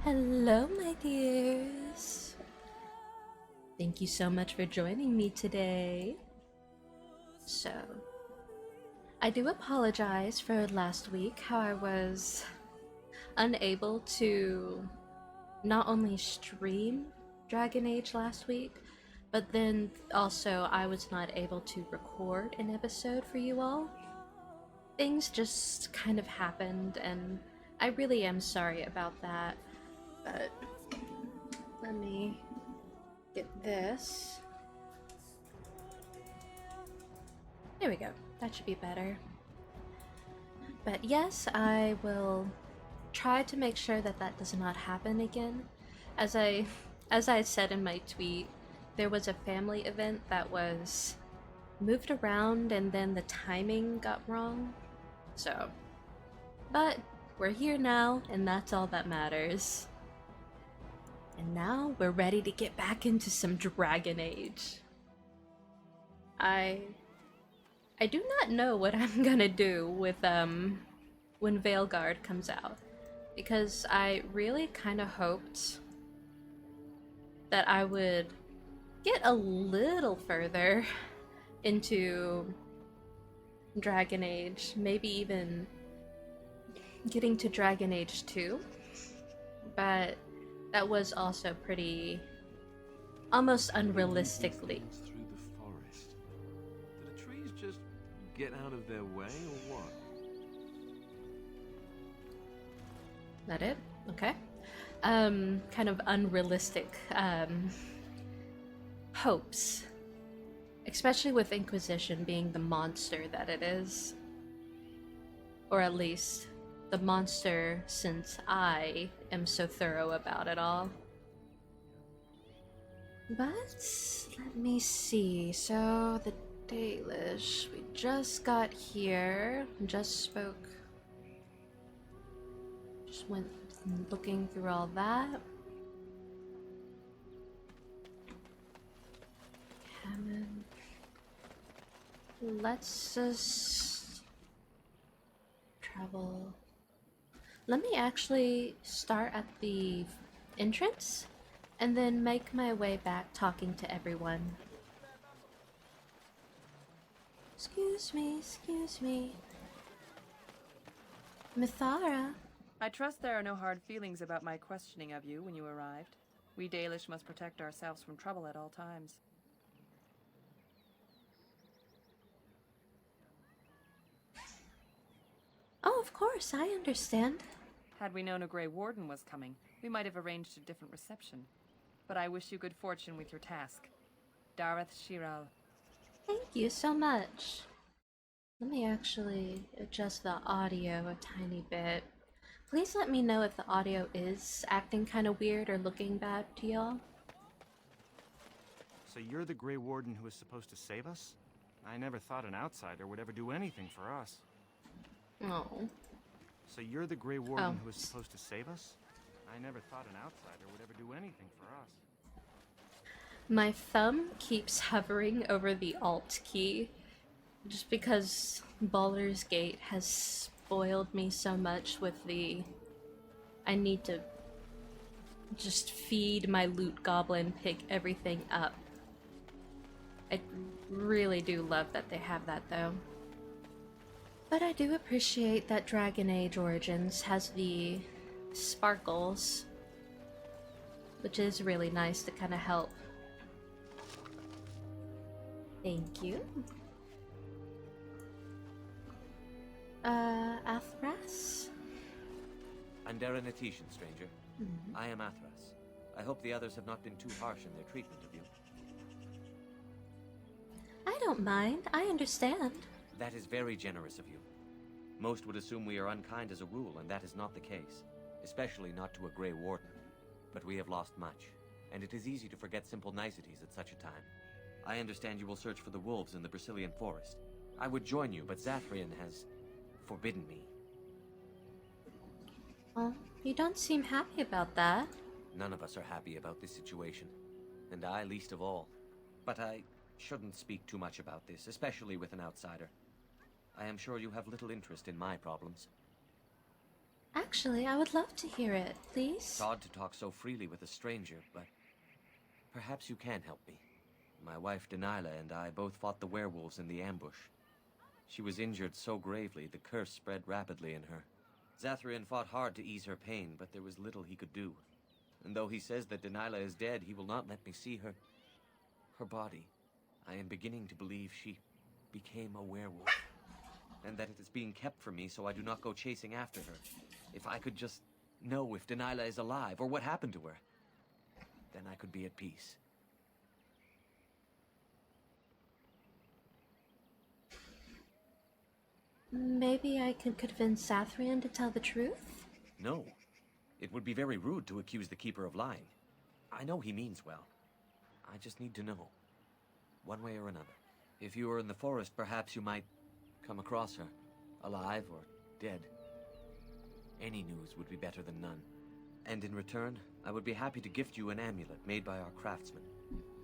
Hello, my dears. Thank you so much for joining me today. So, I do apologize for last week, how I was unable to not only stream Dragon Age last week, but then also I was not able to record an episode for you all. Things just kind of happened, and I really am sorry about that. But let me get this. There we go. That should be better. But yes, I will try to make sure that that does not happen again. As I said in my tweet, there was a family event that was moved around and then the timing got wrong. So, but we're here now and that's all that matters. And now we're ready to get back into some Dragon Age. I do not know what I'm gonna do with when Veilguard comes out, because I really kind of hoped that I would get a little further into Dragon Age, maybe even getting to Dragon Age 2, but that was also pretty almost unrealistically. Through the forest. Do the trees just get out of their way, or what? That it? Okay. Kind of unrealistic hopes. Especially with Inquisition being the monster that it is. Or at least the monster since I am so thorough about it all. But let me see. So the Dalish, we just got here, just went looking through all that. Hammond. Let's just travel. Let me actually start at the entrance and then make my way back talking to everyone. Excuse me. Mithara. I trust there are no hard feelings about my questioning of you when you arrived. We Dalish must protect ourselves from trouble at all times. Oh, of course, I understand. Had we known a Grey Warden was coming, we might have arranged a different reception. But I wish you good fortune with your task. Dareth Shiral. Thank you so much. Let me actually adjust the audio a tiny bit. Please let me know if the audio is acting kind of weird or looking bad to y'all. So you're the Grey Warden who was supposed to save us? I never thought an outsider would ever do anything for us. Oh. So you're the Grey Warden who was supposed to save us? I never thought an outsider would ever do anything for us. My thumb keeps hovering over the Alt key just because Baldur's Gate has spoiled me so much with the... I need to just feed my loot goblin, pick everything up. I really do love that they have that though. But I do appreciate that Dragon Age Origins has the sparkles, which is really nice to kind of help. Thank you. Athras? Andera Natetian, stranger. I am Athras. I hope the others have not been too harsh in their treatment of you. I don't mind. I understand. That is very generous of you. Most would assume we are unkind as a rule, and that is not the case. Especially not to a Grey Warden. But we have lost much, and it is easy to forget simple niceties at such a time. I understand you will search for the wolves in the Brazilian forest. I would join you, but Zathrian has forbidden me. Well, you don't seem happy about that. None of us are happy about this situation, and I least of all. But I shouldn't speak too much about this, especially with an outsider. I am sure you have little interest in my problems. Actually, I would love to hear it, please. It's odd to talk so freely with a stranger, but perhaps you can help me. My wife Delilah and I both fought the werewolves in the ambush. She was injured so gravely, the curse spread rapidly in her. Zathrian fought hard to ease her pain, but there was little he could do. And though he says that Delilah is dead, he will not let me see her body. I am beginning to believe she became a werewolf, and that it is being kept from me so I do not go chasing after her. If I could just know if Delilah is alive, or what happened to her, then I could be at peace. Maybe I can convince Zathrian to tell the truth? No. It would be very rude to accuse the Keeper of lying. I know he means well. I just need to know, one way or another. If you were in the forest, perhaps you might come across her, alive or dead. Any news would be better than none. And in return, I would be happy to gift you an amulet made by our craftsman.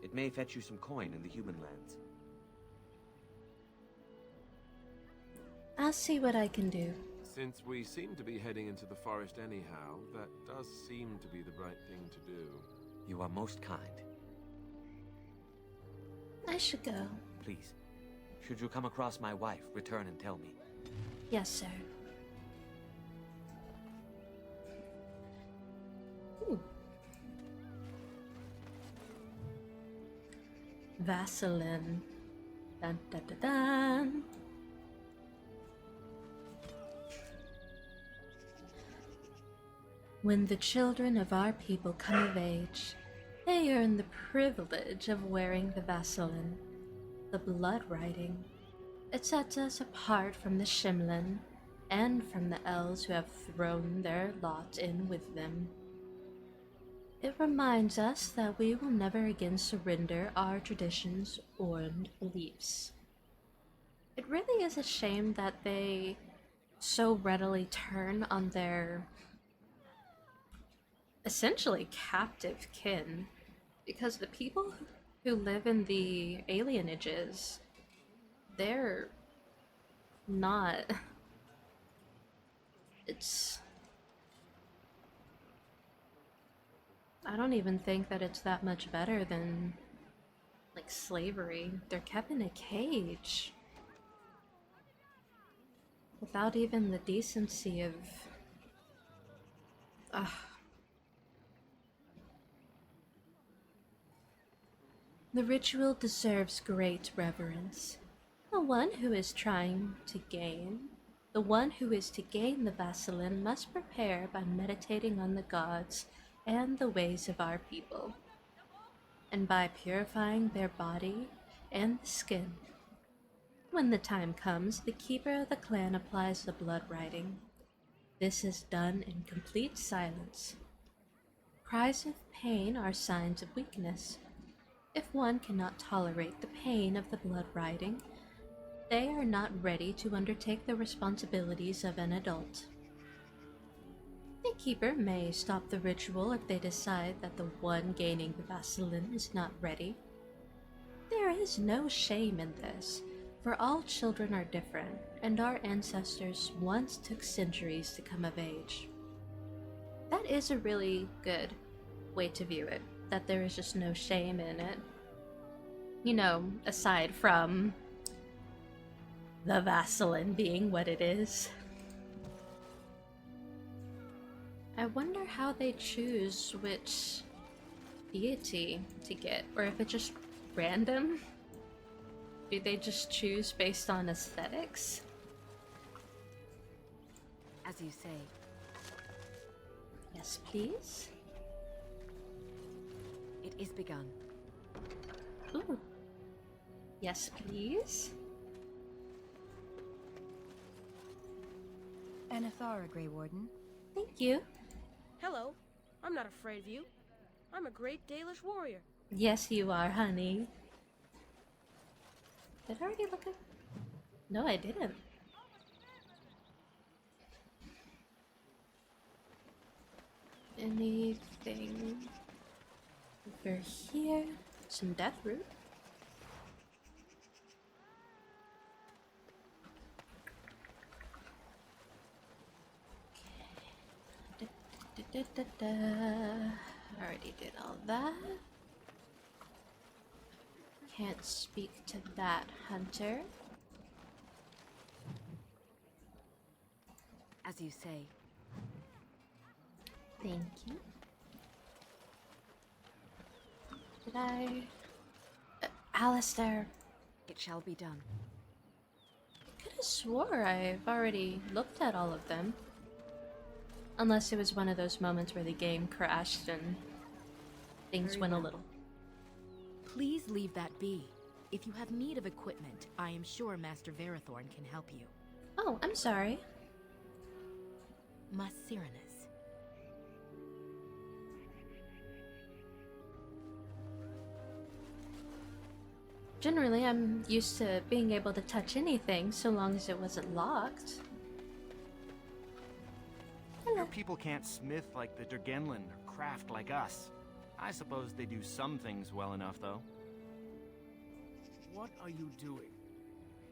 It may fetch you some coin in the human lands. I'll see what I can do. Since we seem to be heading into the forest anyhow, that does seem to be the right thing to do. You are most kind. I should go. Please, should you come across my wife, return and tell me. Yes, sir. Ooh. Vaseline. Dun dun dun dun. When the children of our people come of age, they earn the privilege of wearing the Vaseline, the blood writing. It sets us apart from the Shimlin and from the elves who have thrown their lot in with them. It reminds us that we will never again surrender our traditions and beliefs. It really is a shame that they so readily turn on their essentially captive kin, because the people who live in the alienages, they're not, I don't even think that it's that much better than like slavery. They're kept in a cage without even the decency of The ritual deserves great reverence. The one who is to gain the Vaseline must prepare by meditating on the gods and the ways of our people, and by purifying their body and the skin. When the time comes, the keeper of the clan applies the blood writing. This is done in complete silence. Cries of pain are signs of weakness. If one cannot tolerate the pain of the blood writing, they are not ready to undertake the responsibilities of an adult. The keeper may stop the ritual if they decide that the one gaining the Vaseline is not ready. There is no shame in this, for all children are different, and our ancestors once took centuries to come of age. That is a really good way to view it, that there is just no shame in it. You know, aside from the Vaseline being what it is. I wonder how they choose which deity to get, or if it's just random. Do they just choose based on aesthetics? As you say. Yes, please. It is begun. Ooh. Yes, please. Anathara, Grey Warden. Thank you. Hello. I'm not afraid of you. I'm a great Dalish warrior. Yes, you are, honey. Did I already look at... No, I didn't. Anything over here? Some death root. Already did all that. Can't speak to that hunter. As you say. Thank you. Did I... Alistair. It shall be done. I could have swore I've already looked at all of them. Unless it was one of those moments where the game crashed and things Very went well. a little. Please leave that be. If you have need of equipment, I am sure Master Verathorn can help you. Oh, I'm sorry. Masiranis. Generally, I'm used to being able to touch anything so long as it wasn't locked. Your people can't smith like the Dergenlin or craft like us. I suppose they do some things well enough, though. What are you doing?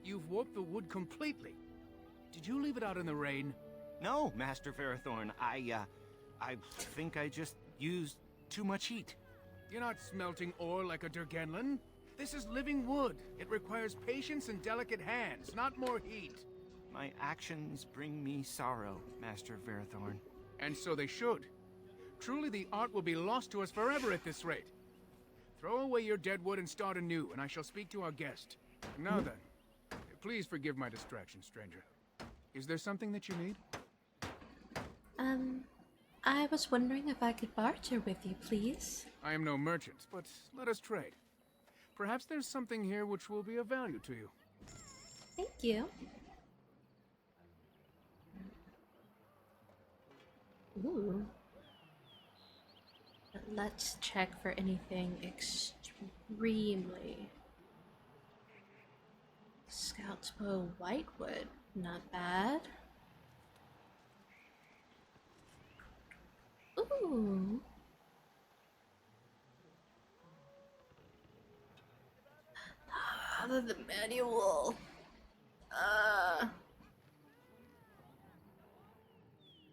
You've warped the wood completely. Did you leave it out in the rain? No, Master Verathorn. I think I just used too much heat. You're not smelting ore like a Dergenlin. This is living wood. It requires patience and delicate hands, not more heat. My actions bring me sorrow, Master Verathorn. And so they should. Truly, the art will be lost to us forever at this rate. Throw away your dead wood and start anew, and I shall speak to our guest. Now then, please forgive my distraction, stranger. Is there something that you need? I was wondering if I could barter with you, please. I am no merchant, but let us trade. Perhaps there's something here which will be of value to you. Thank you. Ooh. But let's check for anything extremely. Scout's bow whitewood, not bad. Ooh. The manual.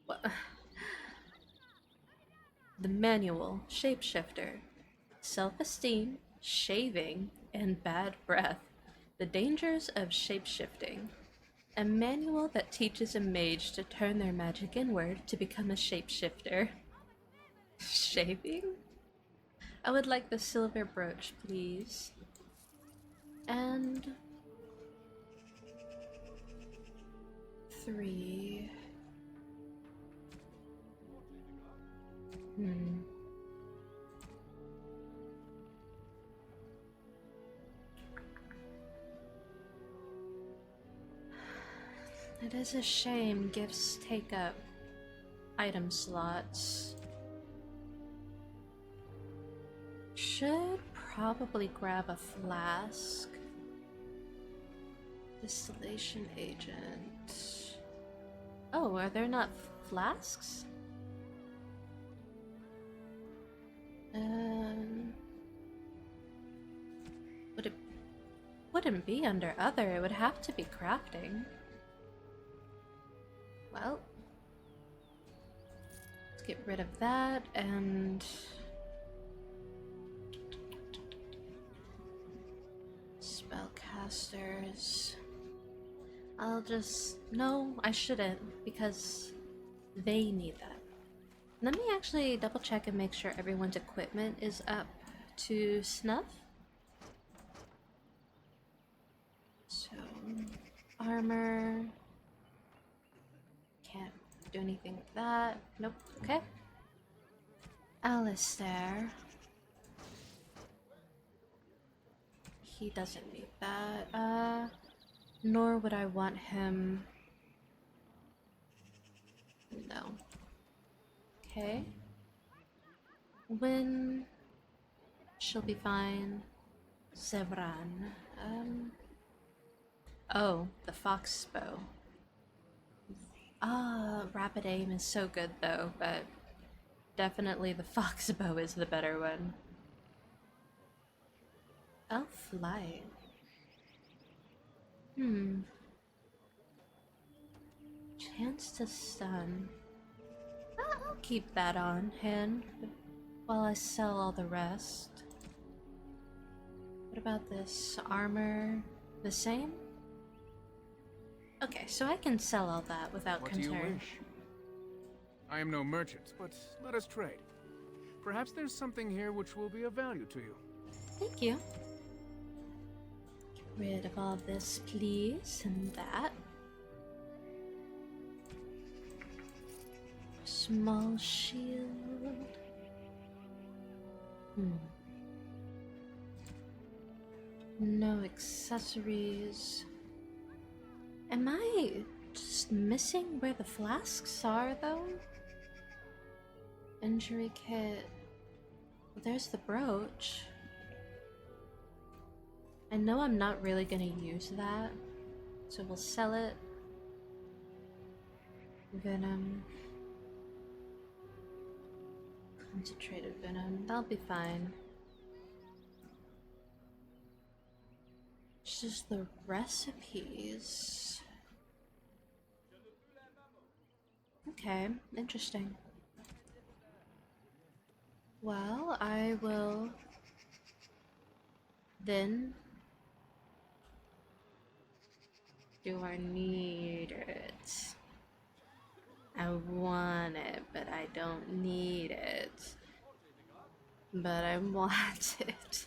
What? The manual, shapeshifter, self-esteem, shaving, and bad breath. The dangers of shapeshifting. A manual that teaches a mage to turn their magic inward to become a shapeshifter. Shaving? I would like the silver brooch, please. And 3. It is a shame gifts take up item slots. Should probably grab a flask. Distillation agent. Oh, are there not flasks? Wouldn't be under other, it would have to be crafting. Well, let's get rid of that and spellcasters. I'll just... No, I shouldn't, because they need that. Let me actually double check and make sure everyone's equipment is up to snuff. So, armor. Can't do anything with that. Nope. Okay. Alistair. He doesn't need that. Nor would I want him... No. Okay. When she'll be fine. Zevran. Oh, the fox bow. Rapid aim is so good though, but definitely the fox bow is the better one. Elf light. Chance to stun. I'll keep that on hand while I sell all the rest. What about this? Armor? The same? Okay, so I can sell all that without What concern. do you wish? I am no merchant, but let us trade. Perhaps there's something here which will be of value to you. Thank you. Get rid of all this, please, and that. Small shield. No accessories. Am I just missing where the flasks are, though? Injury kit. Well, there's the brooch. I know I'm not really gonna use that, so we'll sell it. Venom. Concentrated venom. That'll be fine. It's just the recipes. Okay, interesting. Well, I will then. Do I need it? I want it, but I don't need it. But I want it.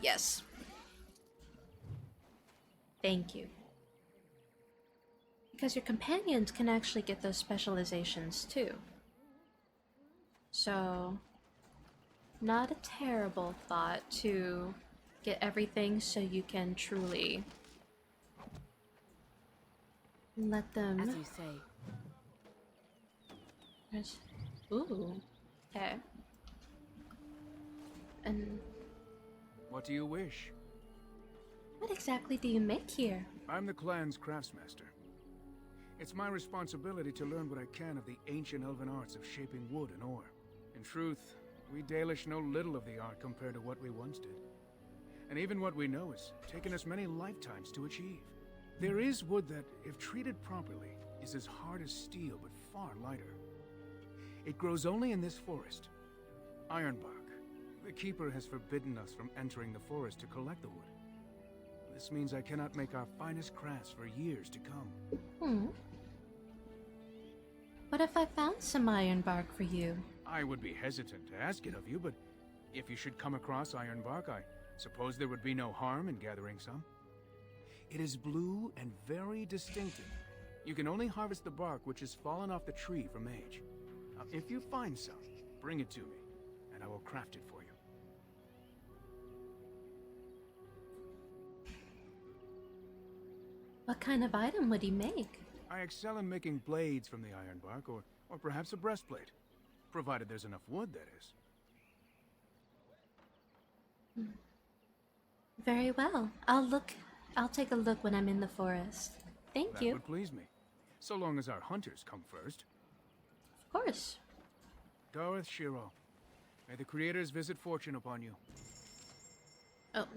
Yes. Thank you. Because your companions can actually get those specializations too. So, not a terrible thought to get everything so you can truly let them. As you say. Ooh. Okay. And What do you wish? what exactly do you make here? I'm the clan's craftsmaster. It's my responsibility to learn what I can of the ancient elven arts of shaping wood and ore. In truth, we Dalish know little of the art compared to what we once did. And even what we know has taken us many lifetimes to achieve. There is wood that, if treated properly, is as hard as steel but far lighter. It grows only in this forest. Ironbark. The Keeper has forbidden us from entering the forest to collect the wood. This means I cannot make our finest crafts for years to come. What if I found some ironbark for you? I would be hesitant to ask it of you, but if you should come across ironbark, I suppose there would be no harm in gathering some. It is blue and very distinctive. You can only harvest the bark which has fallen off the tree from age. Now, if you find some, bring it to me, and I will craft it for you. What kind of item would he make? I excel in making blades from the ironbark, or perhaps a breastplate. Provided there's enough wood, that is. Very well. I'll take a look when I'm in the forest. Thank That you. would please me. So long as our hunters come first. Of course. Darth Shiro, may the creators visit fortune upon you. Oh,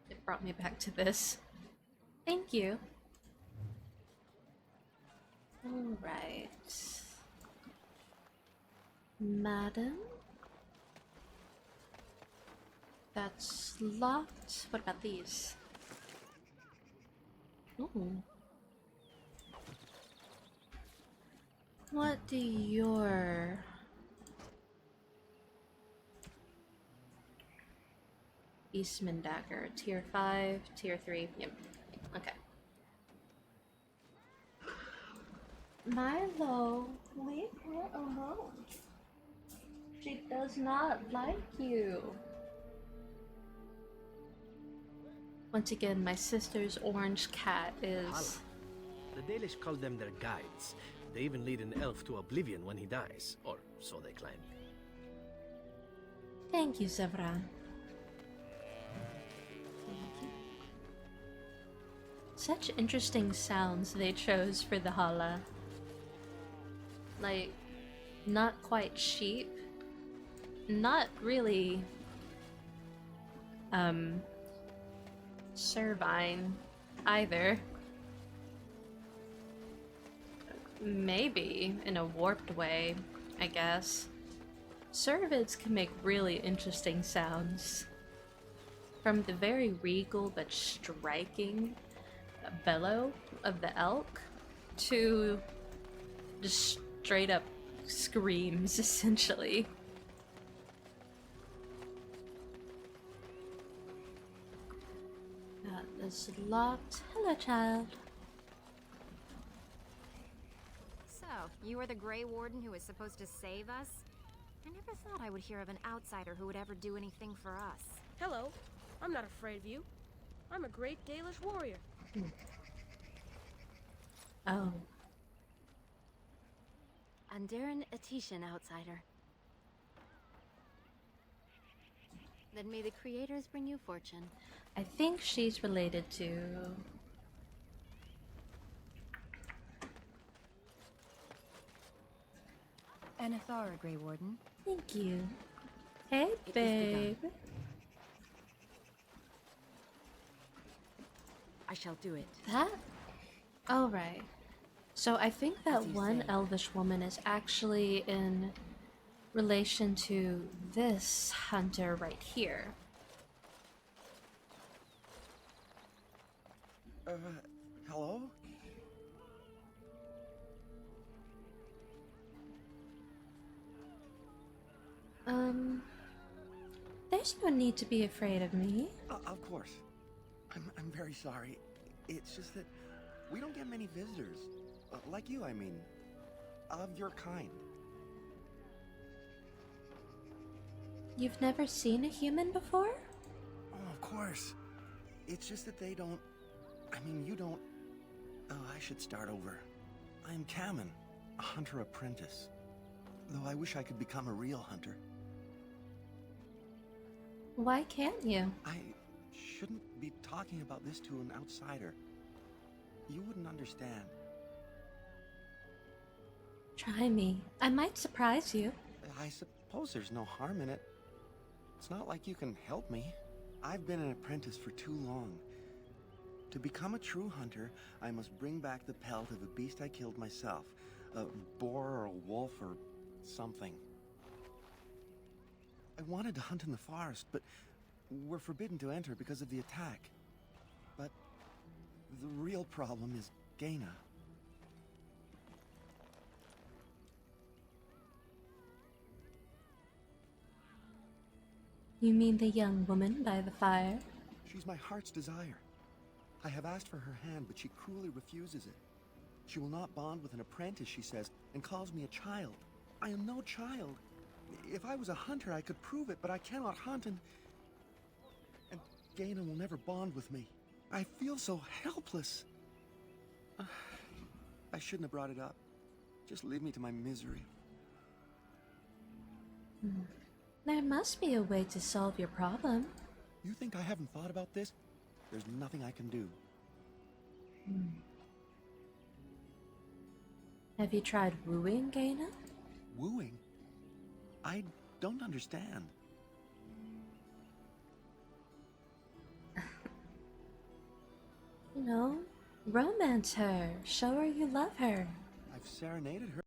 it brought me back to this. Thank you. Alright. Madam? That's locked. What about these? Ooh. What do your... Eastman dagger, tier 5, tier 3, yep, okay. Milo, leave her alone. She does not like you. Once again, my sister's orange cat is... The Dalish call them their guides. They even lead an elf to oblivion when he dies, or so they claim. Thank you, Zevran. Such interesting sounds they chose for the Hala. Like, not quite sheep. Not really, Servine either. Maybe in a warped way, I guess. Cervids can make really interesting sounds. From the very regal but striking bellow of the elk to just straight up screams, essentially. That is locked. Hello, child. So, you are the Grey Warden who is supposed to save us? I never thought I would hear of an outsider who would ever do anything for us. Hello. I'm not afraid of you. I'm a great Dalish warrior. Oh. Andaran Atishan, outsider. Then may the creators bring you fortune. I think she's related to... Anathara, Grey Warden. Thank you. Hey, It is babe. I shall do it. That? Oh, right. So I think that As you one say. elvish woman is actually in relation to this hunter right here. Hello? There's no need to be afraid of me. Of course. I'm very sorry. It's just that we don't get many visitors. Like you, I mean. Of your kind. You've never seen a human before? Oh, of course. It's just that they don't... I mean, you don't... Oh, I should start over. I'm Kamen, a hunter apprentice. Though I wish I could become a real hunter. Why can't you? I shouldn't be talking about this to an outsider. You wouldn't understand. Try me. I might surprise you. I suppose there's no harm in it. It's not like you can help me. I've been an apprentice for too long. To become a true hunter, I must bring back the pelt of a beast I killed myself. A boar or a wolf or something. I wanted to hunt in the forest, but we're forbidden to enter because of the attack. But the real problem is Gaina. You mean the young woman by the fire? She's my heart's desire. I have asked for her hand, but she cruelly refuses it. She will not bond with an apprentice, she says, and calls me a child. I am no child. If I was a hunter, I could prove it, but I cannot hunt, and Gaina will never bond with me. I feel so helpless. I shouldn't have brought it up. Just leave me to my misery. There must be a way to solve your problem. You think I haven't thought about this? There's nothing I can do. Have you tried wooing Gaina? Wooing? I don't understand. You know, romance her. Show her you love her. I've serenaded her.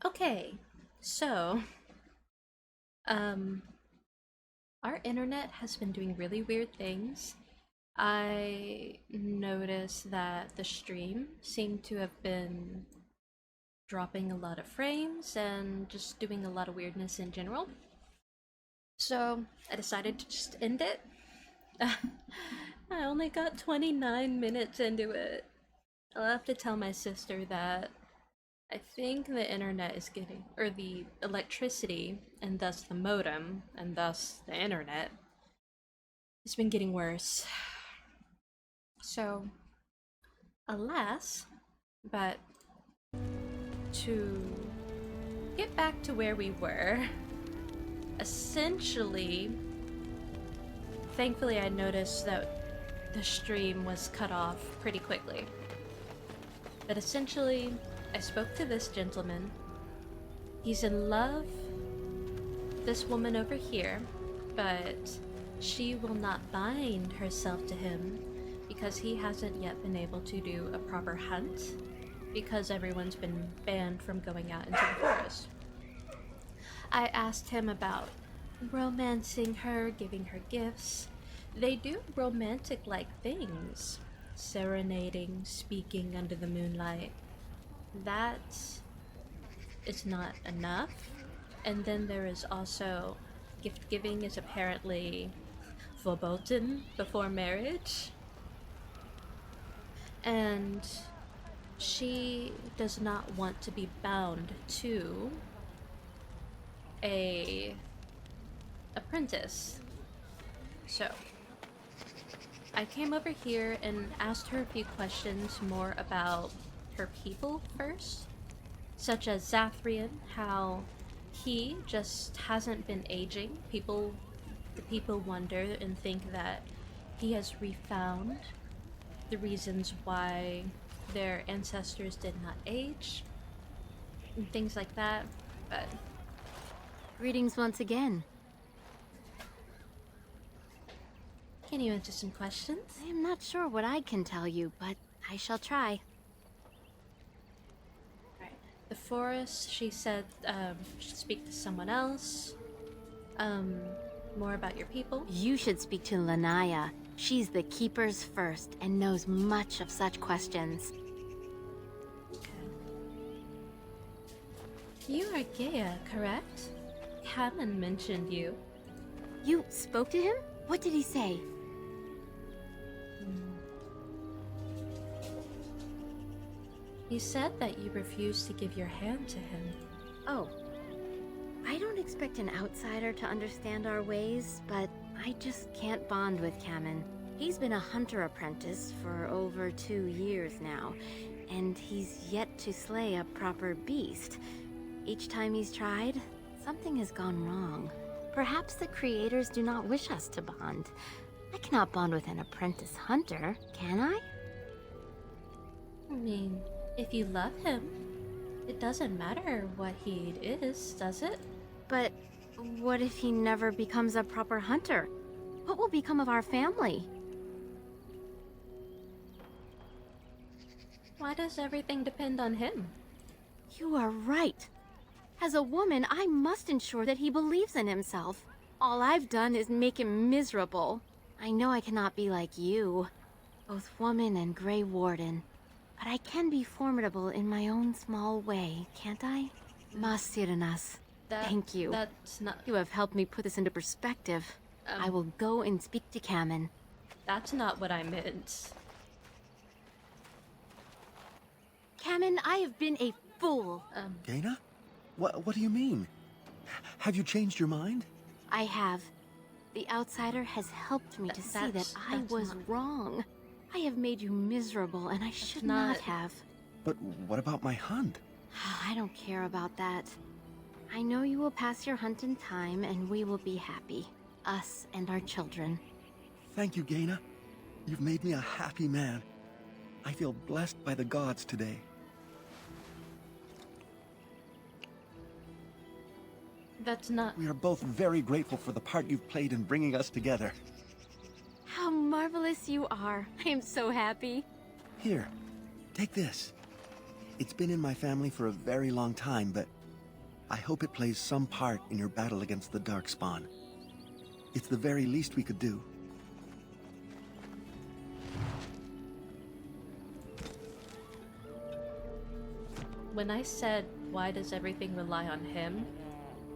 Okay, so, our internet has been doing really weird things. I noticed that the stream seemed to have been dropping a lot of frames and just doing a lot of weirdness in general. So I decided to just end it. I only got 29 minutes into it. I'll have to tell my sister that I think the internet is getting, or the electricity, and thus the modem, and thus the internet, has been getting worse. So, alas, but to get back to where we were, essentially, thankfully I noticed that the stream was cut off pretty quickly. But essentially, I spoke to this gentleman. He's in love with this woman over here, but she will not bind herself to him because he hasn't yet been able to do a proper hunt because everyone's been banned from going out into the forest. I asked him about romancing her, giving her gifts. They do romantic-like things. Serenading, speaking under the moonlight. That is not enough. And then there is also gift giving is apparently verboten before marriage. And she does not want to be bound to a apprentice. So I came over here and asked her a few questions more about her people first, such as Zathrian, how he just hasn't been aging. The people wonder and think that he has refound the reasons why their ancestors did not age, and things like that, but... Greetings once again. Can you answer some questions? I am not sure what I can tell you, but I shall try. Right. The forest, she said, should speak to someone else. More about your people. You should speak to Lanaya. She's the Keeper's first and knows much of such questions. Okay. You are Gaia, correct? Hammond mentioned you. You spoke to him? What did he say? He said that you refused to give your hand to him. Oh. I don't expect an outsider to understand our ways, but I just can't bond with Kamen. He's been a hunter apprentice for over 2 years now, and he's yet to slay a proper beast. Each time he's tried, something has gone wrong. Perhaps the creators do not wish us to bond. I cannot bond with an apprentice hunter, can I? I mean, if you love him, it doesn't matter what he is, does it? But what if he never becomes a proper hunter? What will become of our family? Why does everything depend on him? You are right. As a woman, I must ensure that he believes in himself. All I've done is make him miserable. I know I cannot be like you, both woman and Grey Warden, but I can be formidable in my own small way, can't I? Masiranas, thank you. That's not... You have helped me put this into perspective. I will go and speak to Kamen. That's not what I meant. Kamen, I have been a fool. Gaina? What do you mean? Have you changed your mind? I have. The outsider has helped me to see that I was wrong. I have made you miserable, and I should not have. But what about my hunt? I don't care about that. I know you will pass your hunt in time, and we will be happy. Us and our children. Thank you, Gaina. You've made me a happy man. I feel blessed by the gods today. That's not... We are both very grateful for the part you've played in bringing us together. How marvelous you are. I am so happy. Here, take this. It's been in my family for a very long time, but I hope it plays some part in your battle against the Darkspawn. It's the very least we could do. When I said, why does everything rely on him?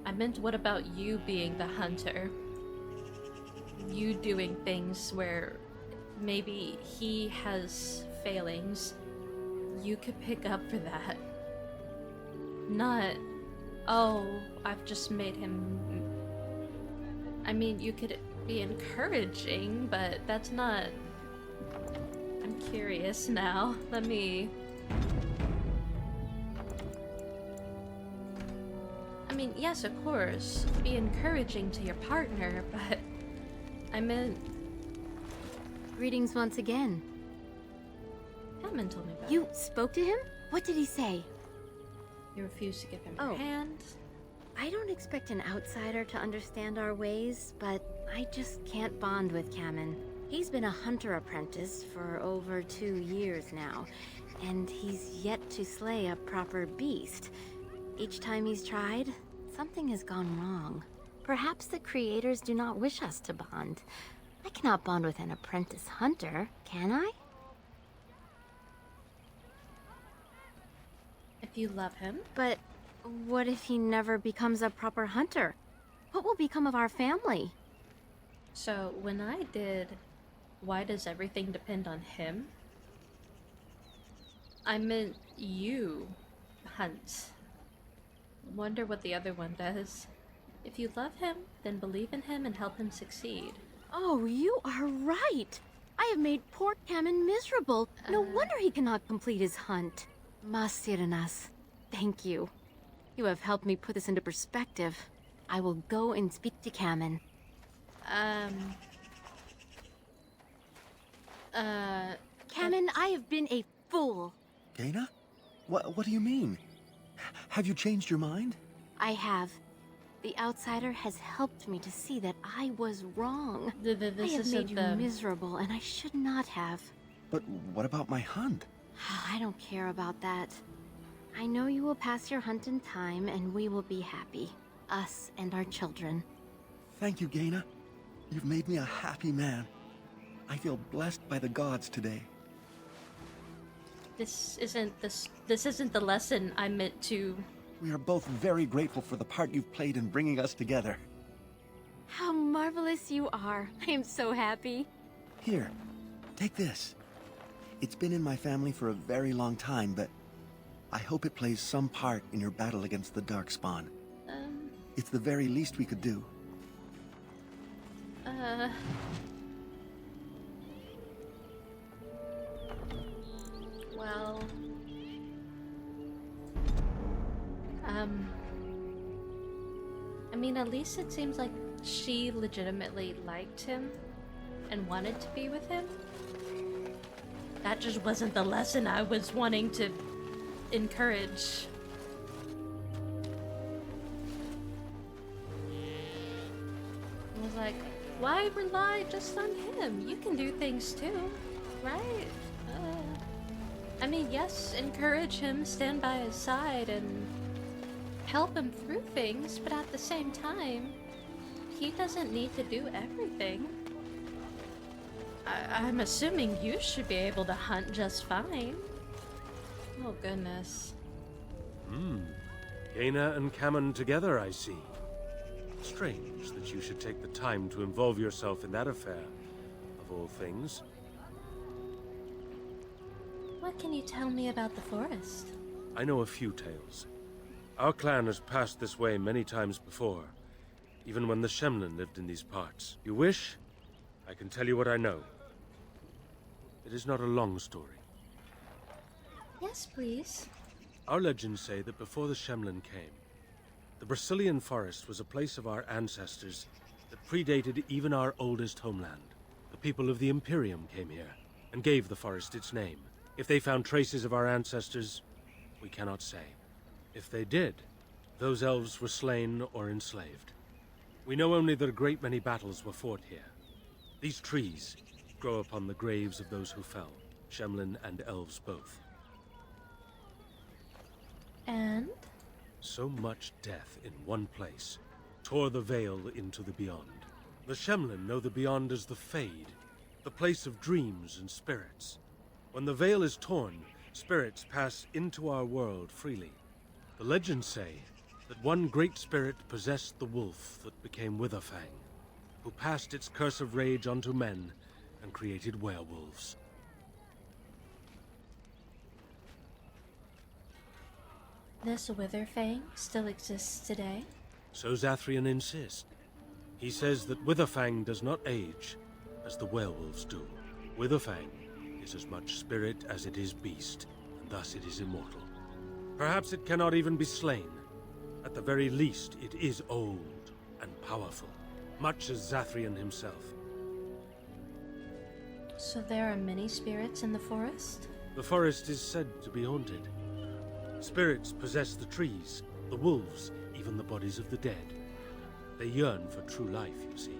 I meant, what about you being the hunter? You doing things where maybe he has failings. You could pick up for that. Not, oh, I've just made him... I mean, you could be encouraging, but that's not... I'm curious now. Let me... I mean, yes, of course, be encouraging to your partner, but I meant... Greetings once again. Hammond told me about You it. spoke to him? What did he say? You refused to give him Oh. your hand. I don't expect an outsider to understand our ways, but I just can't bond with Kamen. He's been a hunter apprentice for over 2 years now, and he's yet to slay a proper beast. Each time he's tried, something has gone wrong. Perhaps the creators do not wish us to bond. I cannot bond with an apprentice hunter, can I? If you love him. But what if he never becomes a proper hunter? What will become of our family? So, when I did, why does everything depend on him? I meant you hunt. Wonder what the other one does. If you love him, then believe in him and help him succeed. Oh, you are right. I have made poor Kamen miserable. No wonder he cannot complete his hunt. Masiranas, thank you. You have helped me put this into perspective. I will go and speak to Kamen. Kamen, I have been a fool. Gaina? What do you mean? Have you changed your mind? I have. The outsider has helped me to see that I was wrong. I have made you miserable, and I should not have. But what about my hunt? I don't care about that. I know you will pass your hunt in time, and we will be happy. Us and our children. Thank you, Gaina. You've made me a happy man. I feel blessed by the gods today. This isn't the lesson I meant to. We are both very grateful for the part you've played in bringing us together. How marvelous you are. I am so happy. Here, take this. It's been in my family for a very long time, but I hope it plays some part in your battle against the Darkspawn. It's the very least we could do. Well... I mean, at least it seems like she legitimately liked him and wanted to be with him. That just wasn't the lesson I was wanting to encourage. I was like, why rely just on him? You can do things too, right? I mean, yes, encourage him, stand by his side, and help him through things, but at the same time, he doesn't need to do everything. I'm assuming you should be able to hunt just fine. Oh, goodness. Gaina and Kamen together, I see. Strange that you should take the time to involve yourself in that affair, of all things. What can you tell me about the forest? I know a few tales. Our clan has passed this way many times before, even when the Shemlin lived in these parts. You wish? I can tell you what I know. It is not a long story. Yes, please. Our legends say that before the Shemlin came, the Brazilian forest was a place of our ancestors that predated even our oldest homeland. The people of the Imperium came here and gave the forest its name. If they found traces of our ancestors, we cannot say. If they did, those elves were slain or enslaved. We know only that a great many battles were fought here. These trees grow upon the graves of those who fell, Shemlin and elves both. And? So much death in one place tore the veil into the beyond. The Shemlin know the beyond as the Fade, the place of dreams and spirits. When the veil is torn, spirits pass into our world freely. The legends say that one great spirit possessed the wolf that became Witherfang, who passed its curse of rage onto men and created werewolves. This Witherfang still exists today? So Zathrian insists. He says that Witherfang does not age as the werewolves do. Witherfang is as much spirit as it is beast, and thus it is immortal. Perhaps it cannot even be slain. At the very least, it is old and powerful, much as Zathrian himself. So there are many spirits in the forest? The forest is said to be haunted. Spirits possess the trees, the wolves, even the bodies of the dead. They yearn for true life, you see.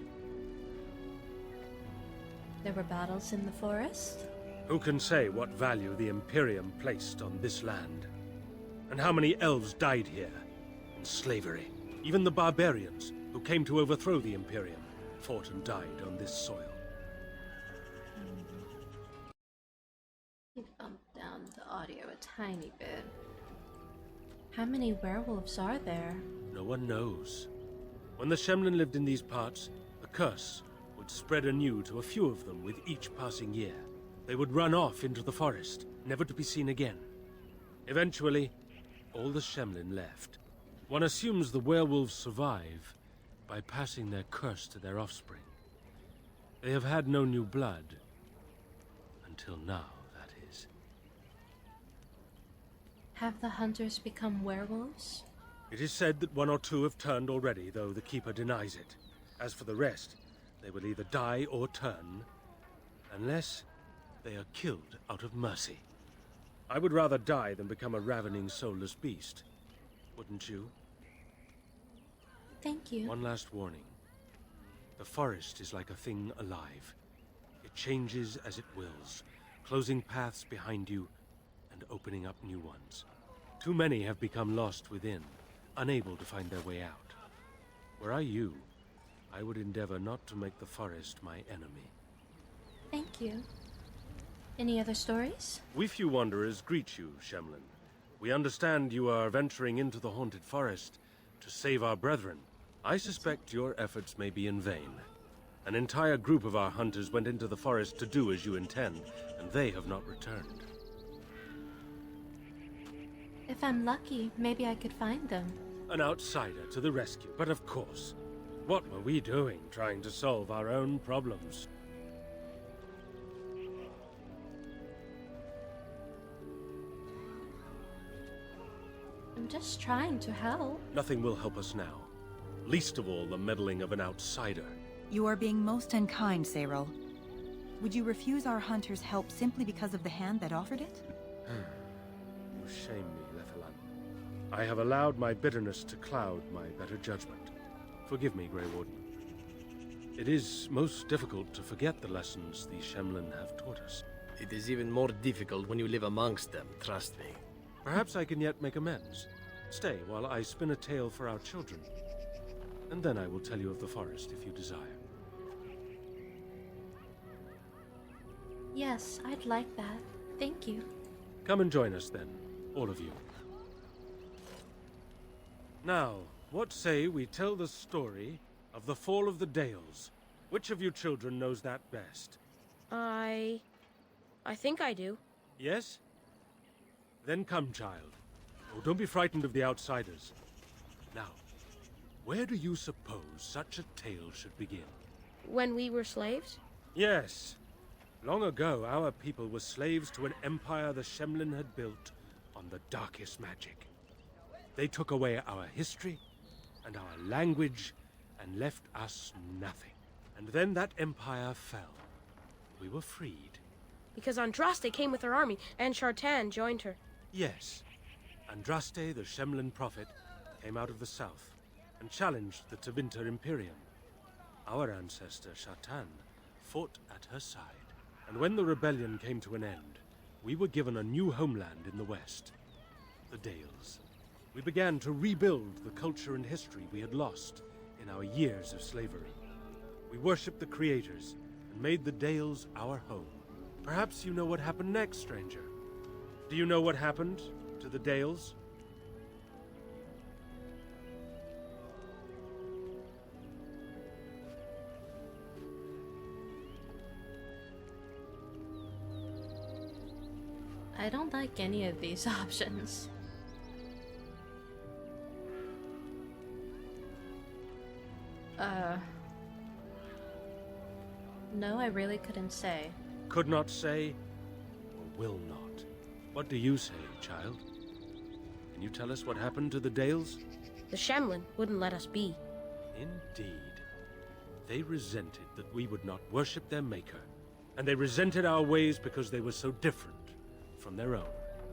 There were battles in the forest? Who can say what value the Imperium placed on this land? And how many elves died here in slavery? Even the barbarians who came to overthrow the Imperium fought and died on this soil. Bump down the audio a tiny bit. How many werewolves are there? No one knows. When the Shemlin lived in these parts, the curse would spread anew to a few of them with each passing year. They would run off into the forest, never to be seen again. Eventually, all the Shemlin left. One assumes the werewolves survive by passing their curse to their offspring. They have had no new blood. Until now, that is. Have the hunters become werewolves? It is said that one or two have turned already, though the Keeper denies it. As for the rest, they will either die or turn, unless they are killed out of mercy. I would rather die than become a ravening, soulless beast. Wouldn't you? Thank you. One last warning. The forest is like a thing alive. It changes as it wills, closing paths behind you and opening up new ones. Too many have become lost within, unable to find their way out. Were I you, I would endeavor not to make the forest my enemy. Thank you. Any other stories? We few wanderers greet you, Shemlin. We understand you are venturing into the haunted forest to save our brethren. I suspect your efforts may be in vain. An entire group of our hunters went into the forest to do as you intend, and they have not returned. If I'm lucky, maybe I could find them. An outsider to the rescue, but of course. What were we doing trying to solve our own problems? I'm just trying to help. Nothing will help us now. Least of all the meddling of an outsider. You are being most unkind, Cyril. Would you refuse our hunter's help simply because of the hand that offered it? You shame me, Lethalan. I have allowed my bitterness to cloud my better judgment. Forgive me, Grey Warden. It is most difficult to forget the lessons the Shemlin have taught us. It is even more difficult when you live amongst them, trust me. Perhaps I can yet make amends. Stay while I spin a tale for our children. And then I will tell you of the forest if you desire. Yes, I'd like that. Thank you. Come and join us then, all of you. Now, what say we tell the story of the fall of the Dales? Which of you children knows that best? I think I do. Yes? Then come, child. Oh, don't be frightened of the outsiders. Now, where do you suppose such a tale should begin? When we were slaves? Yes. Long ago, our people were slaves to an empire the Shemlin had built on the darkest magic. They took away our history and our language and left us nothing. And then that empire fell. We were freed. Because Andraste came with her army, and Shartan joined her. Yes. Andraste, the Shemlin prophet, came out of the south and challenged the Tevinter Imperium. Our ancestor, Shartan, fought at her side. And when the rebellion came to an end, we were given a new homeland in the west, the Dales. We began to rebuild the culture and history we had lost in our years of slavery. We worshipped the creators and made the Dales our home. Perhaps you know what happened next, stranger. Do you know what happened to the Dales? I don't like any of these options. No, I really couldn't say. Could not say, or will not. What do you say, child? Can you tell us what happened to the Dales? The Shemlin wouldn't let us be. Indeed. They resented that we would not worship their maker. And they resented our ways because they were so different from their own.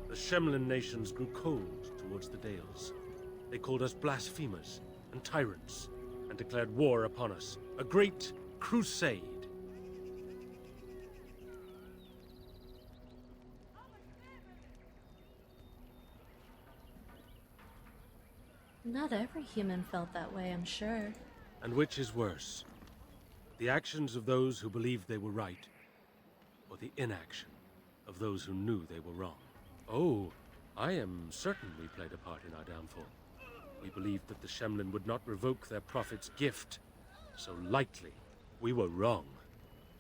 The Shemlin nations grew cold towards the Dales. They called us blasphemers and tyrants, and declared war upon us. A great crusade. Not every human felt that way, I'm sure. And which is worse? The actions of those who believed they were right, or the inaction of those who knew they were wrong? Oh, I am certain we played a part in our downfall. We believed that the Shemlin would not revoke their prophet's gift so lightly. We were wrong.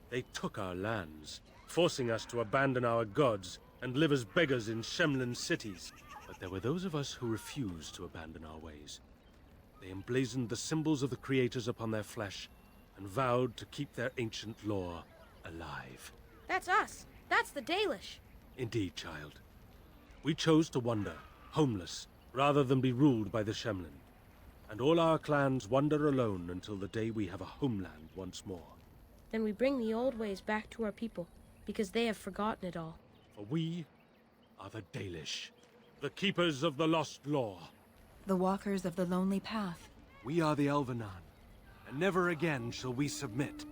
They took our lands, forcing us to abandon our gods and live as beggars in Shemlin cities. But there were those of us who refused to abandon our ways. They emblazoned the symbols of the creators upon their flesh and vowed to keep their ancient lore alive. That's us. That's the Dalish. Indeed, child. We chose to wander, homeless, rather than be ruled by the Shemlin. And all our clans wander alone until the day we have a homeland once more. Then we bring the old ways back to our people, because they have forgotten it all. For we are the Dalish, the keepers of the lost lore. The walkers of the lonely path. We are the Elvenan, and never again shall we submit.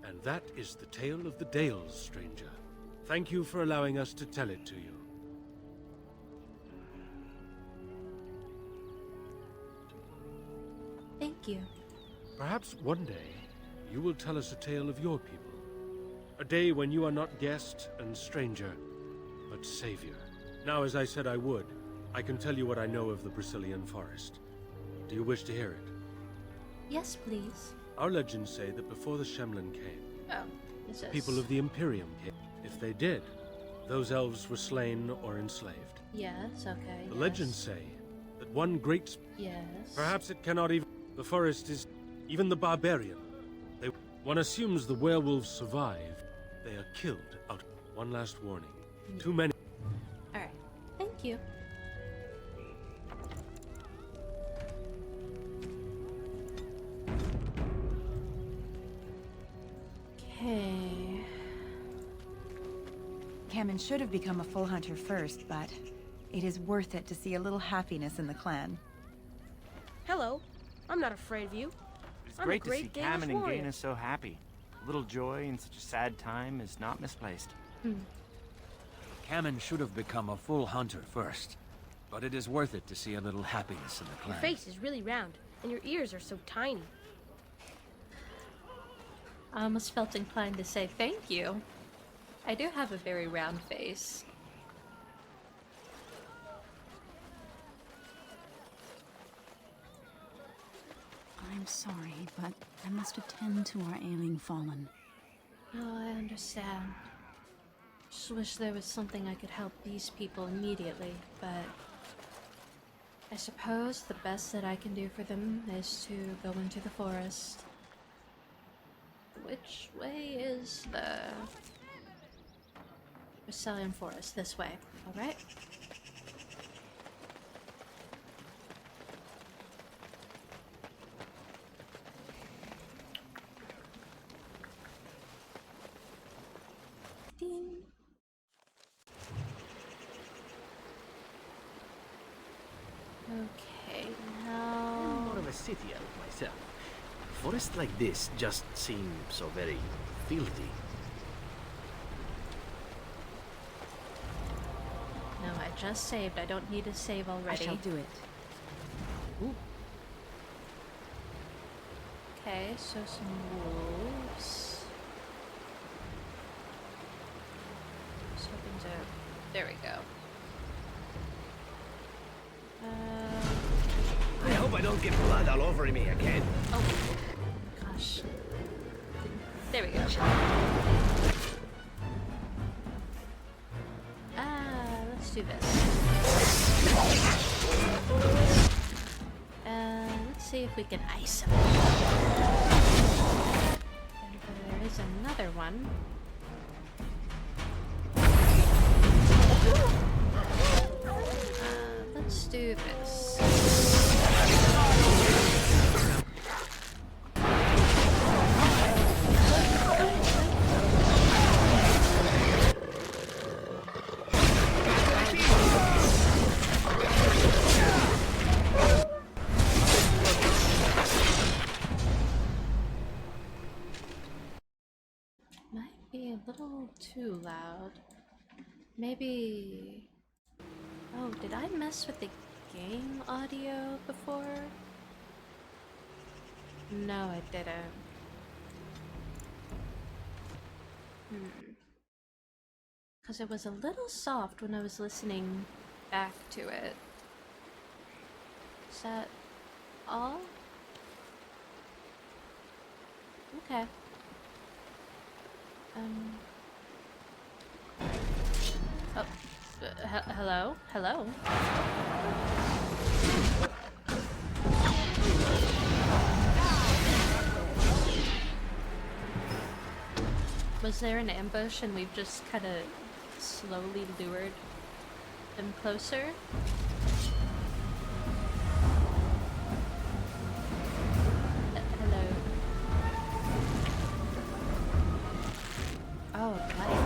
And that is the tale of the Dales, stranger. Thank you for allowing us to tell it to you. Thank you. Perhaps one day, you will tell us a tale of your people. A day when you are not guest and stranger, but savior. Now, as I said I would, I can tell you what I know of the Brazilian forest. Do you wish to hear it? Yes, please. Our legends say that before the Shemlin came, is this... people of the Imperium came. If they did, those elves were slain or enslaved. Yes, okay. The legends say that one great... Yes. Perhaps it cannot even... The forest is... Even the barbarian. One assumes the werewolves survive. They are killed out. One last warning. Too many... Alright. Thank you. Okay. Kamen should have become a full hunter first, but it is worth it to see a little happiness in the clan. Hello. I'm not afraid of you. It's I'm great a to see great Dalish Kamen and warrior. Gaina so happy. A little joy in such a sad time is not misplaced. Kamen should have become a full hunter first, but it is worth it to see a little happiness in the Your clan. face is really round, and your ears are so tiny. I almost felt inclined to say thank you. I do have a very round face. I'm sorry, but I must attend to our ailing fallen. Oh, I understand. Just wish there was something I could help these people immediately, but... I suppose the best that I can do for them is to go into the forest. Which way is the... Brazilian forest? This way, alright? Okay, now... I'm more of a city elf myself. Forests like this just seem so very filthy. No, I just saved. I don't need to save already. I shall do it. Ooh. Okay, so some wolves. Just hoping to... There we go. I hope I don't get blood all over me again. Oh, gosh. There we go. Let's do this. Let's see if we can ice him. And there is another one. Let's do this. little too loud. Maybe... Oh, did I mess with the game audio before? No, I didn't. Because it was a little soft when I was listening back to it. Is that all? Okay. Oh. Hello? Hello? Was there an ambush and we've just kind of slowly lured them closer? Hello. Oh, right.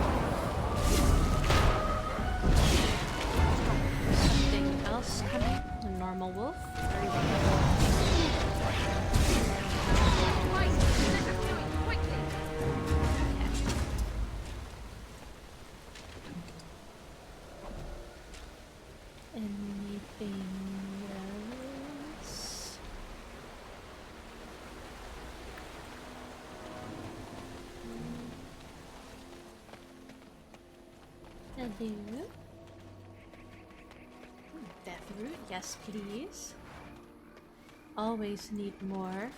Something else coming? A normal wolf? Very well. Anything else? Hello? Deathroot, yes please. Always need more.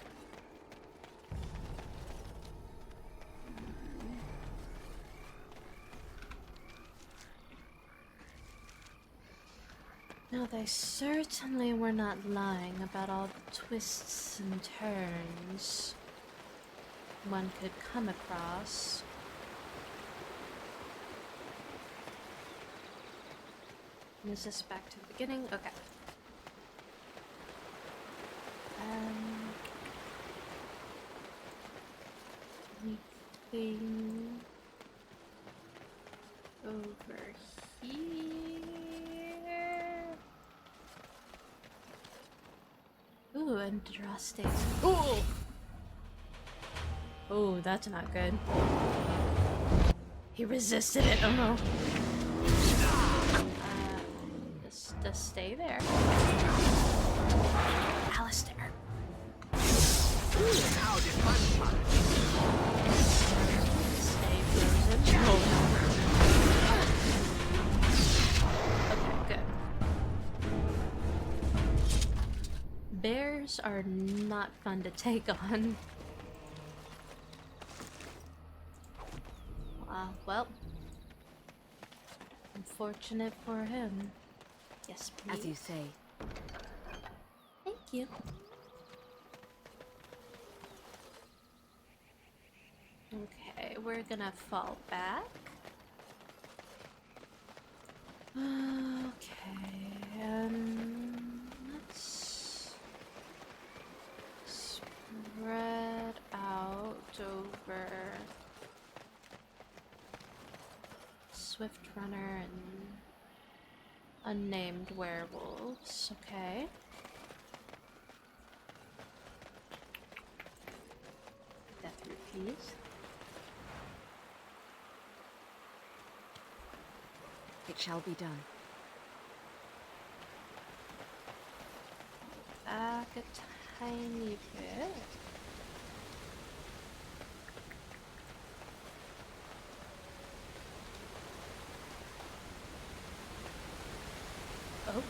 No, they certainly were not lying about all the twists and turns one could come across. Is this back to the beginning? Okay. Anything over here? Ooh, interesting. Ooh! Oh, that's not good. He resisted it. Oh no. Just stay there. Alistair. How did fun Stay frozen. Oh. Okay, good. Bears are not fun to take on. Well, unfortunate for him. Yes, please. As you say. Thank you. Okay, we're gonna fall back. Okay, let's spread out over Swift Runner and unnamed werewolves. Okay. Deathroot, please. It shall be done. Back a tiny bit. Oh. Okay.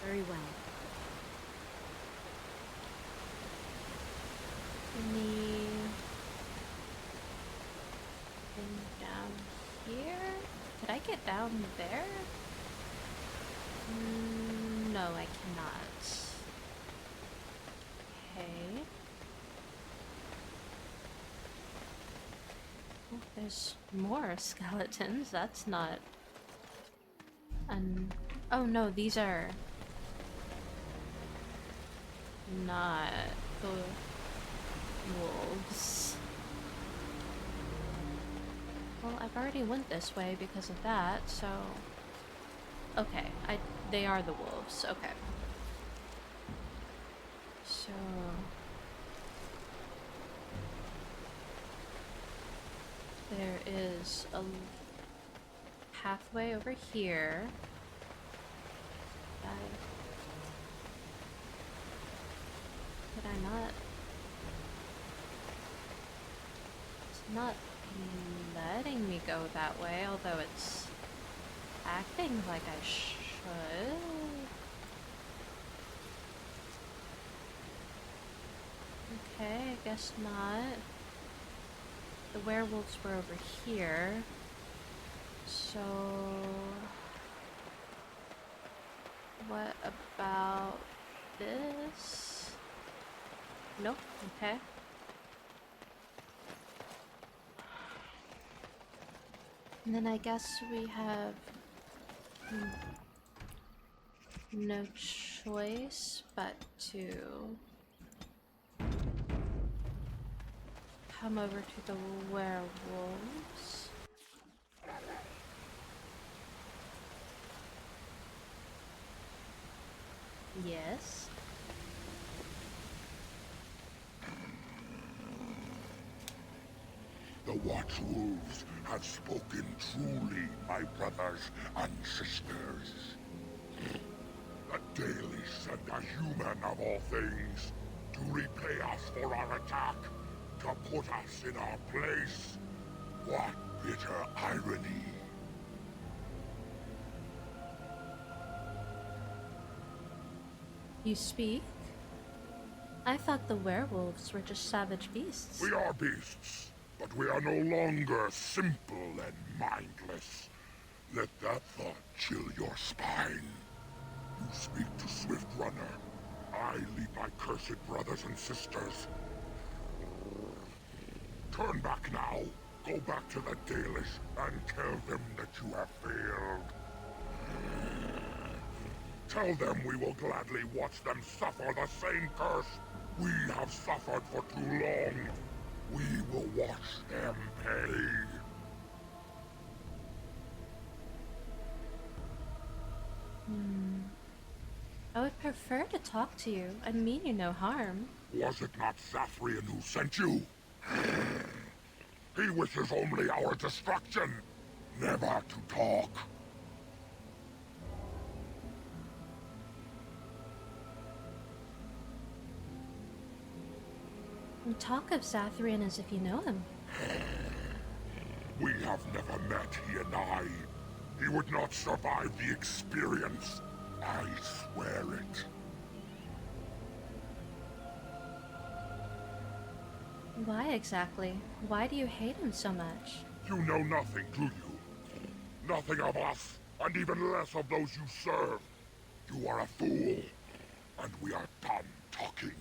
Very well. Anything down here? Could I get down there? No, I cannot. Okay. Oh, there's more skeletons. That's not... Oh no, these are... not the wolves. Well, I've already went this way because of that, so... Okay, they are the wolves, okay. So... So there is a pathway over here. Did I not? It's not letting me go that way, although it's acting like I should. Okay, I guess not. The werewolves were over here. So what about this? Nope, okay. And then I guess we have no choice but to come over to the werewolves. Yes. The Watchwolves have spoken truly, my brothers and sisters. The Dalish sent a human of all things to repay us for our attack, to put us in our place. What bitter irony. You speak? I thought the werewolves were just savage beasts. We are beasts, but we are no longer simple and mindless. Let that thought chill your spine. You speak to Swift Runner. I lead my cursed brothers and sisters. Turn back now. Go back to the Dalish and tell them that you have failed. Tell them we will gladly watch them suffer the same curse we have suffered for too long. We will watch them pay. I would prefer to talk to you. I mean you no harm. Was it not Zathrian who sent you? He wishes only our destruction, never to talk. You talk of Zathrian as if you know him. We have never met, he and I. He would not survive the experience. I swear it. Why exactly? Why do you hate him so much? You know nothing, do you? Nothing of us, and even less of those you serve. You are a fool, and we are done talking.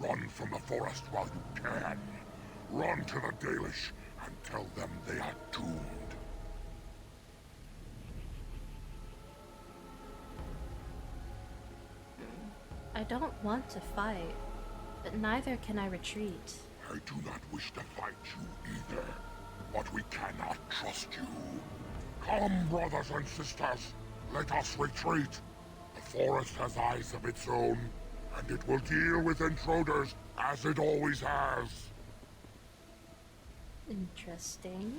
Run from the forest while you can. Run to the Dalish and tell them they are doomed. I don't want to fight, but neither can I retreat. I do not wish to fight you either, but we cannot trust you. Come, brothers and sisters, let us retreat. The forest has eyes of its own, and it will deal with intruders as it always has. Interesting.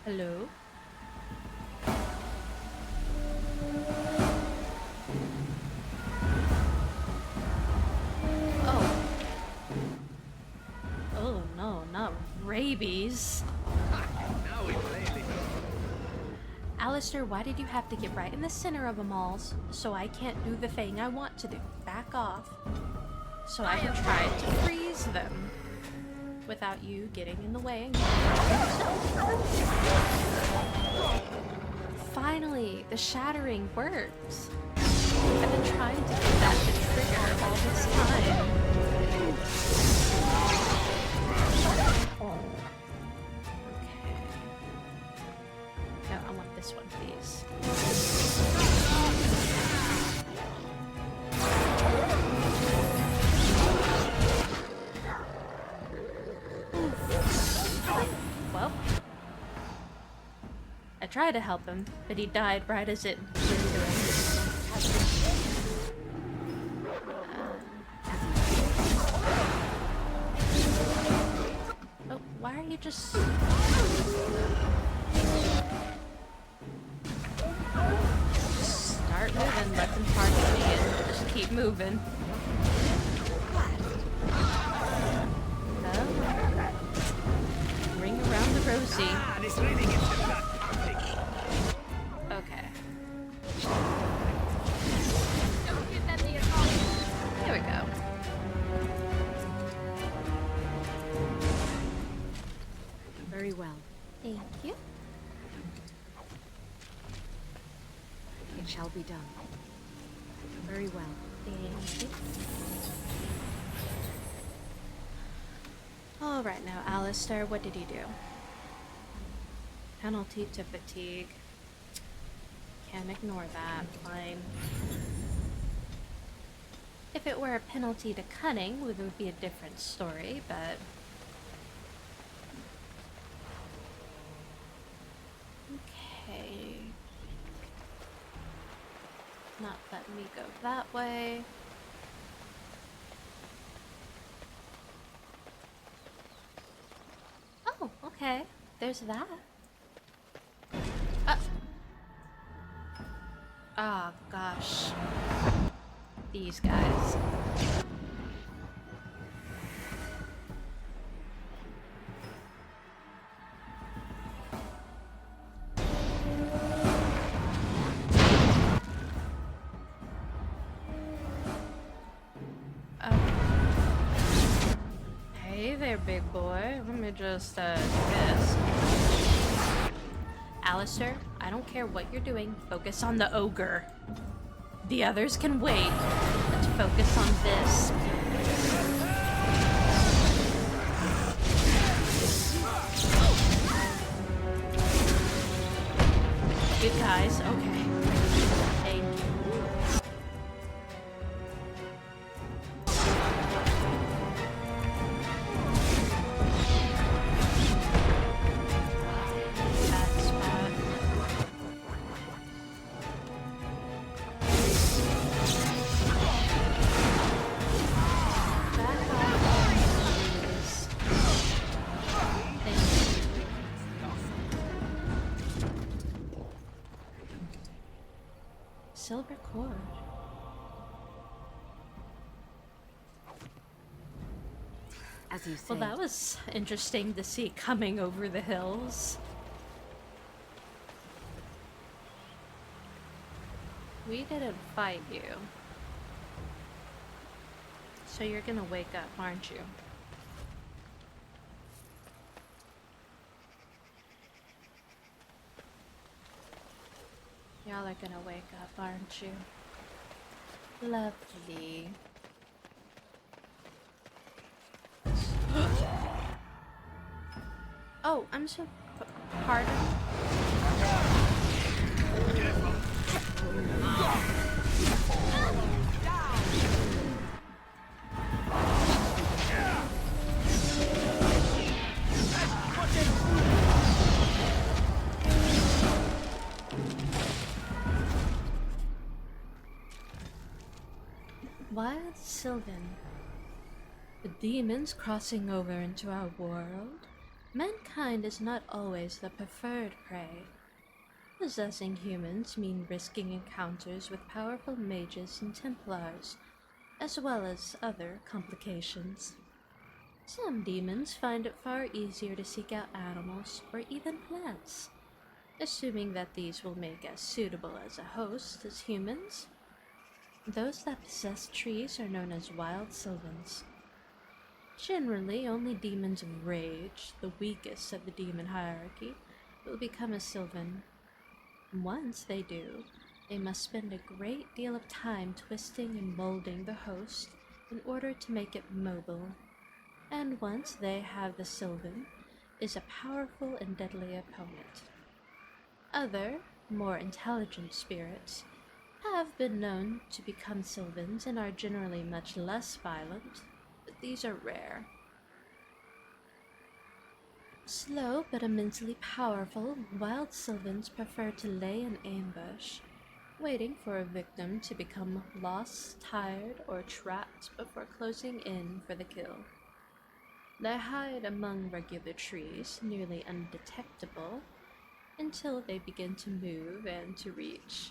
Hello? Oh. Oh no, not rabies. Now we play it. Alistair, why did you have to get right in the center of them all so I can't do the thing I want to do? Back off. So I can try to freeze them without you getting in the way and finally, the shattering works. I've been trying to get that to trigger all this time. Okay. No, I want this one, please. tried to help him, but he died right as it oh, why are you just... Start moving, let them target me, and just keep moving. Ring around the rosy. Okay. There we go. Very well. Thank you. It shall be done. Very well. Thank you. Alright now, Alistair, what did you do? Penalty to fatigue. Can't ignore that. Fine. If it were a penalty to cunning, it would be a different story, but... Okay. Not let me go that way. Oh, okay. There's that. Oh, gosh. These guys. Hey there, big boy. Let me just, do this. Alistair, I don't care what you're doing. Focus on the ogre. The others can wait. Let's focus on this. Good guys, okay. Thank you. That's bad. Back off, please. Thank you. Silver cord. As you say. Well, that was interesting to see coming over the hills. We didn't fight you. So you're gonna wake up, aren't you? Y'all are gonna wake up, aren't you? Lovely. Oh, I'm so... Pardon? Wild Sylvan. With demons crossing over into our world, mankind is not always the preferred prey. Possessing humans mean risking encounters with powerful mages and Templars, as well as other complications. Some demons find it far easier to seek out animals or even plants, assuming that these will make as suitable as a host as humans. Those that possess trees are known as Wild Sylvans. Generally, only demons of rage, the weakest of the demon hierarchy, will become a Sylvan. Once they do, they must spend a great deal of time twisting and molding the host in order to make it mobile. And once they have the Sylvan, is a powerful and deadly opponent. Other, more intelligent spirits have been known to become Sylvans and are generally much less violent, but these are rare. Slow but immensely powerful, wild Sylvans prefer to lay in ambush, waiting for a victim to become lost, tired, or trapped before closing in for the kill. They hide among regular trees, nearly undetectable, until they begin to move and to reach.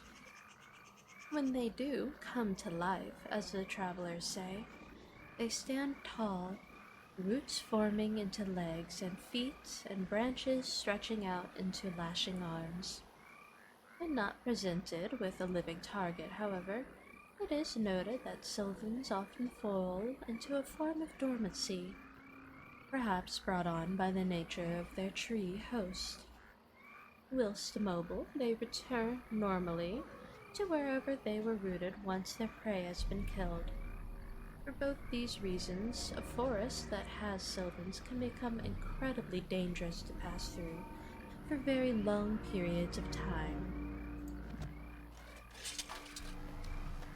When they do come to life, as the travelers say, they stand tall, roots forming into legs and feet, and branches stretching out into lashing arms. When not presented with a living target, however, it is noted that Sylvans often fall into a form of dormancy, perhaps brought on by the nature of their tree host. Whilst immobile, they return normally to wherever they were rooted once their prey has been killed. For both these reasons, a forest that has Sylvans can become incredibly dangerous to pass through for very long periods of time.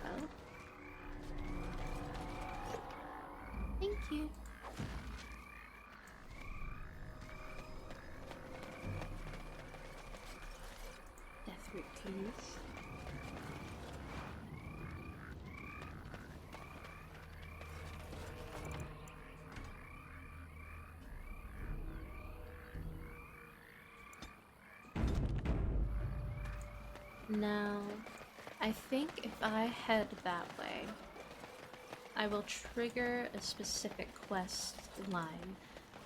Well, thank you. Death root, please. Now, I think if I head that way, I will trigger a specific quest line,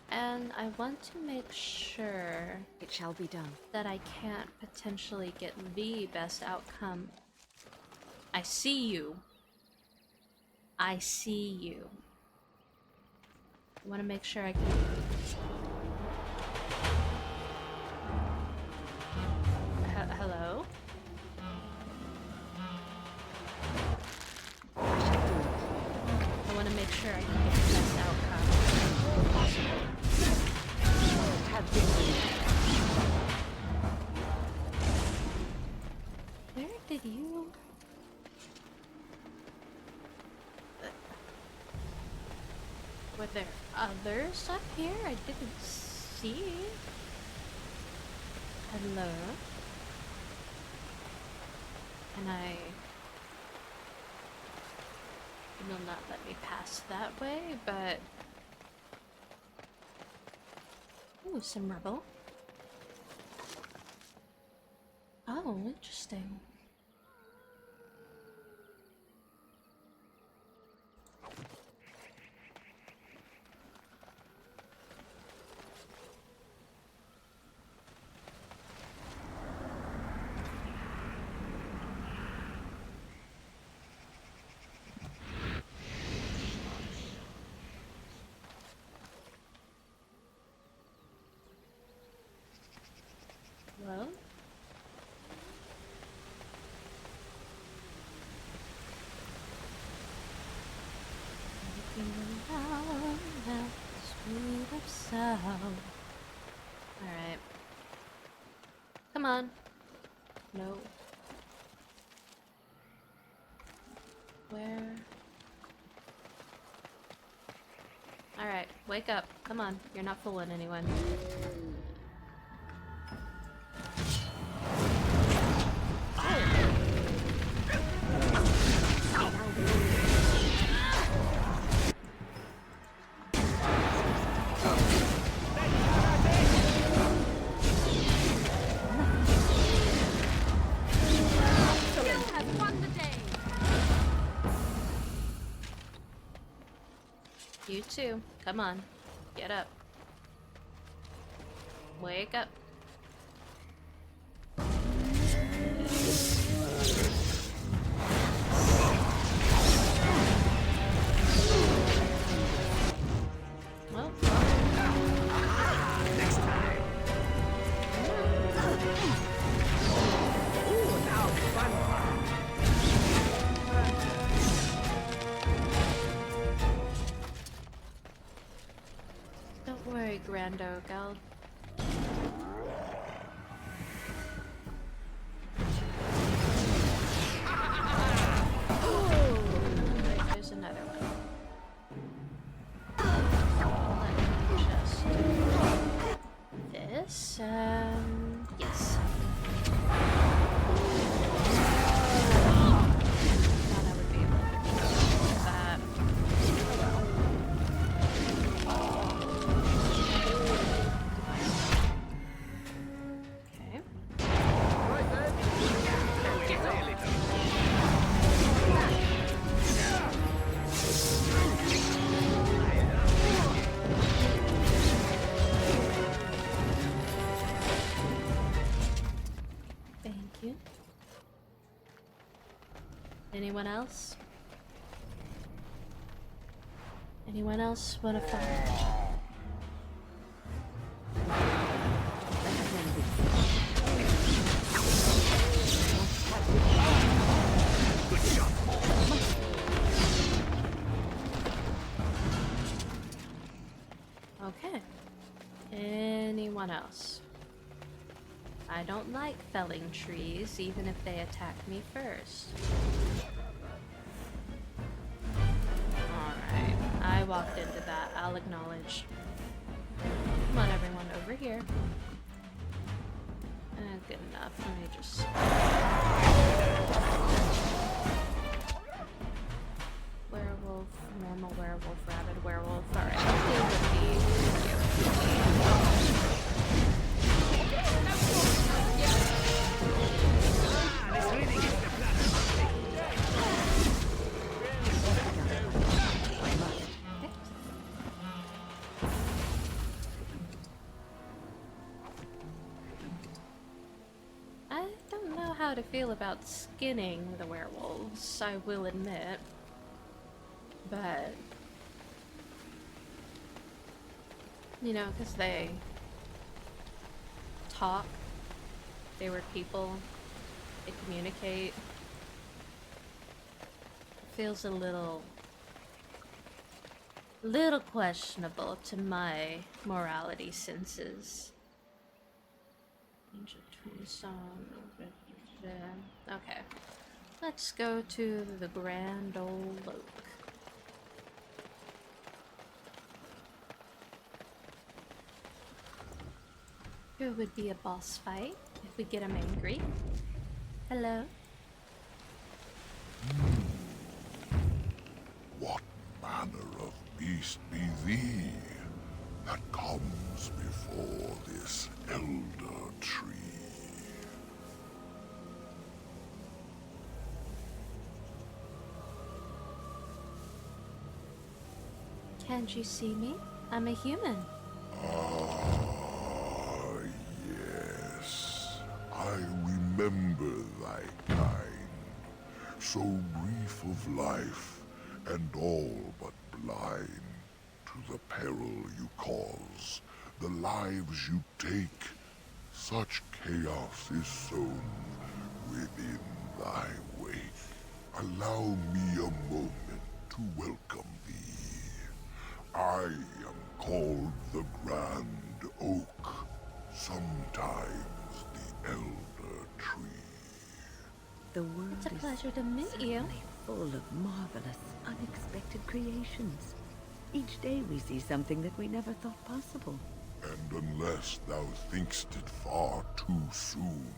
and I want to make sure it shall be done that I can't potentially get the best outcome. I see you. I see you. I want to make sure I can... Hello? I want to make sure I can get the best outcome possible. Where did you... Were there others up here I didn't see? Hello? Can I... It will not let me pass that way, but... Ooh, some rubble. Oh, interesting. Well, looking around at the speed of sound. Alright. Come on. No. Where? Alright, wake up. Come on. You're not fooling anyone. You too. Come on. Get up. Wake up. Well, next time. Ooh, now fun part. Don't worry, Grando Gal. There's another one. Let me just... Anyone else? Anyone else want to fight? Good job. Okay. Anyone else? I don't like felling trees, even if they attack me first. Alright, I walked into that, I'll acknowledge. Come on everyone, over here. Good enough, let me just... Werewolf, normal werewolf, rabid werewolf, alright, I'll deal with how to feel about skinning the werewolves, I will admit. But, you know, because they talk, they were people, they communicate. Feels a little questionable to my morality senses. Ancient Twin Song. Okay, let's go to the Grand Old Oak. Here would be a boss fight if we get him angry. Hello? What manner of beast be thee that comes before this elder tree? Can't you see me? I'm a human. Ah, yes. I remember thy kind. So brief of life, and all but blind to the peril you cause, the lives you take. Such chaos is sown within thy wake. Allow me a moment to welcome thee. I am called the Grand Oak, sometimes the Elder Tree. The world It's a pleasure to meet you. full of marvelous, unexpected creations. Each day we see something that we never thought possible. And unless thou thinkst it far too soon,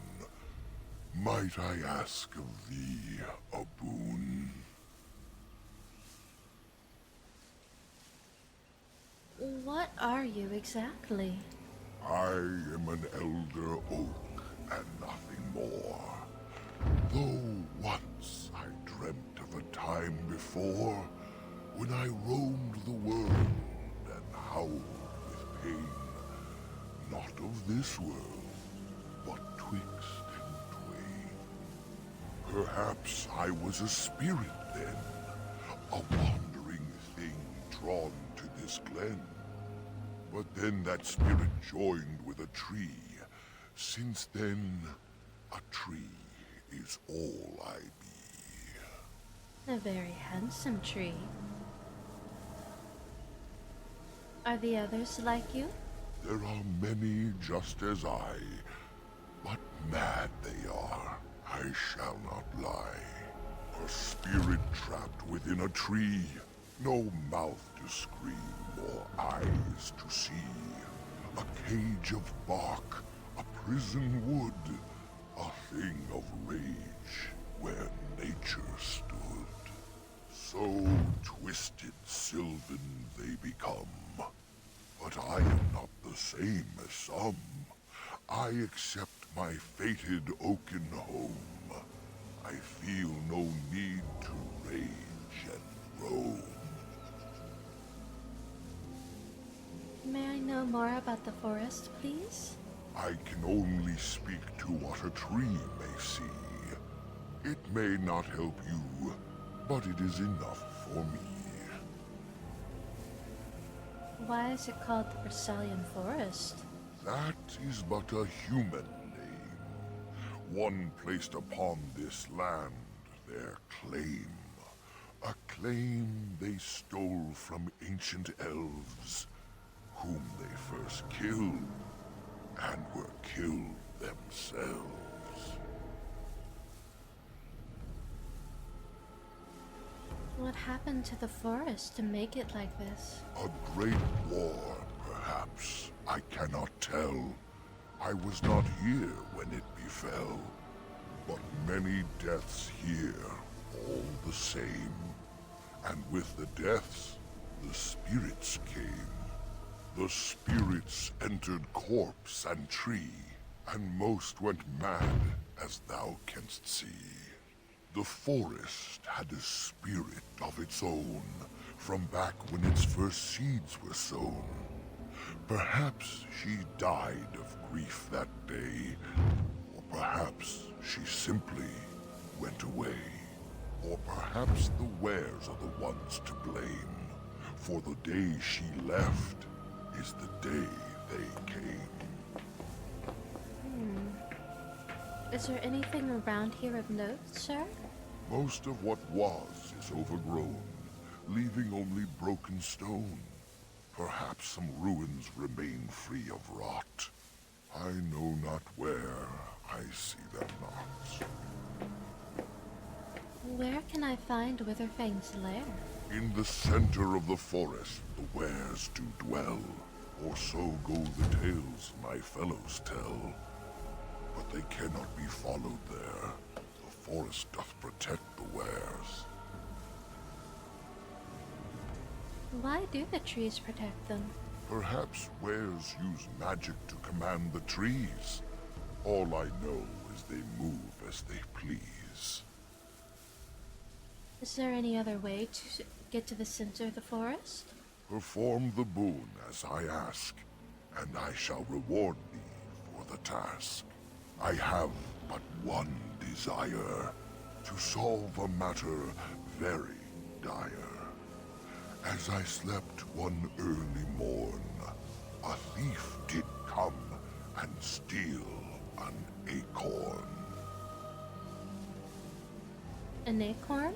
might I ask of thee a boon? What are you exactly? I am an elder oak and nothing more. Though once I dreamt of a time before when I roamed the world and howled with pain. Not of this world, but twixt and twain. Perhaps I was a spirit then, a wandering thing drawn to this glen. But then that spirit joined with a tree. Since then, a tree is all I be. A very handsome tree. Are the others like you? There are many just as I, but mad they are, I shall not lie. A spirit trapped within a tree, no mouth to scream, nor eyes to see. A cage of bark, a prison wood, a thing of rage where nature stood. So twisted sylvan they become. But I am not the same as some. I accept my fated oaken home. I feel no need to rage and roam. May I know more about the forest, please? I can only speak to what a tree may see. It may not help you, but it is enough for me. Why is it called the Brazilian Forest? That is but a human name. One placed upon this land their claim. A claim they stole from ancient elves, whom they first killed, and were killed themselves. What happened to the forest to make it like this? A great war, perhaps. I cannot tell. I was not here when it befell. But many deaths here, all the same. And with the deaths, the spirits came. The spirits entered corpse and tree, and most went mad, as thou canst see. The forest had a spirit of its own, from back when its first seeds were sown. Perhaps she died of grief that day, or perhaps she simply went away. Or perhaps the wares are the ones to blame, for the day she left is the day they came. Is there anything around here of note, sir? Most of what was is overgrown, leaving only broken stone. Perhaps some ruins remain free of rot. I know not where, I see them not. Where can I find Witherfang's lair? In the center of the forest the wares do dwell, or so go the tales my fellows tell. But they cannot be followed there. The forest doth protect the wares. Why do the trees protect them? Perhaps wares use magic to command the trees. All I know is they move as they please. Is there any other way to get to the center of the forest? Perform the boon as I ask, and I shall reward thee for the task. I have but one desire, to solve a matter very dire. As I slept one early morn, a thief did come and steal an acorn. An acorn?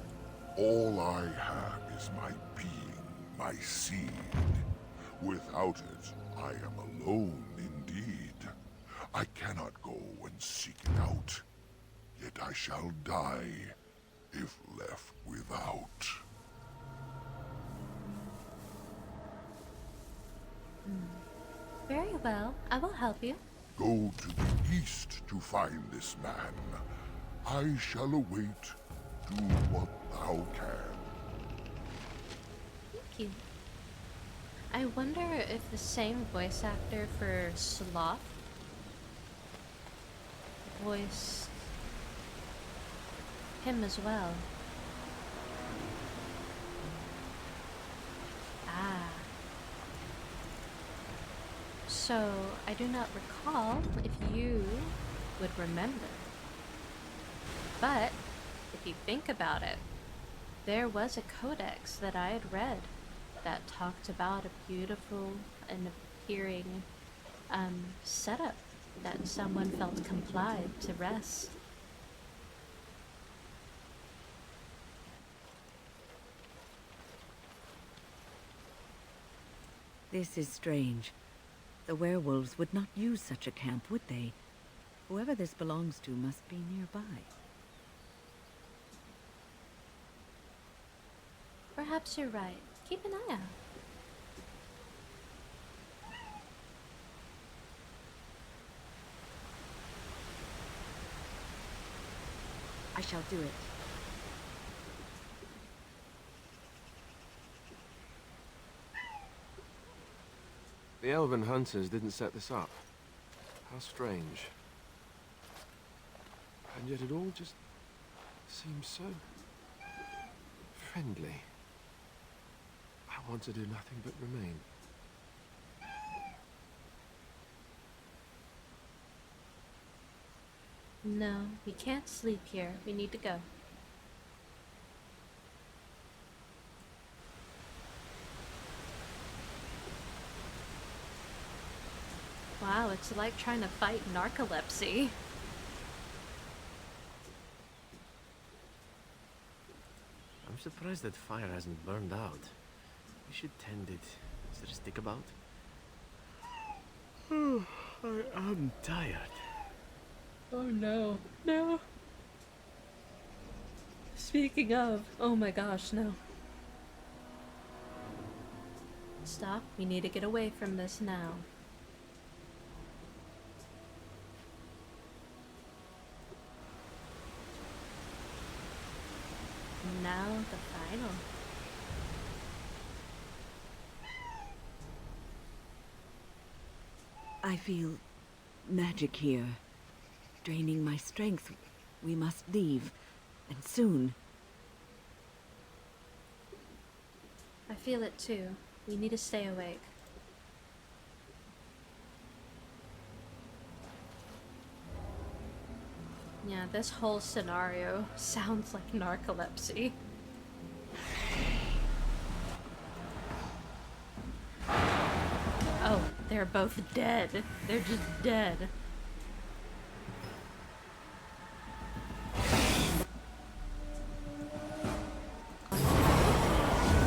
All I have is my being, my seed. Without it, I am alone indeed. I cannot go and seek it out, yet I shall die if left without. Very well, I will help you. Go to the east to find this man. I shall await. Do what thou can. Thank you. I wonder if the same voice actor for Sloth voiced him as well. Ah. So, I do not recall if you would remember. But, if you think about it, there was a codex that I had read that talked about a beautiful and appearing setup that someone felt complied to rest. This is strange. The werewolves would not use such a camp, would they? Whoever this belongs to must be nearby. Perhaps you're right. Keep an eye out. I shall do it. The elven hunters didn't set this up. How strange. And yet it all just seems so friendly. I want to do nothing but remain. No, we can't sleep here. We need to go. Wow, it's like trying to fight narcolepsy. I'm surprised that fire hasn't burned out. We should tend it. Is there a stick about? I'm tired. Oh no. No. Speaking of, oh my gosh, no. Stop. We need to get away from this now. Now the final. I feel magic here, draining my strength. We must leave, and soon. I feel it too. We need to stay awake. Yeah, this whole scenario sounds like narcolepsy. Oh, they're both dead. They're just dead.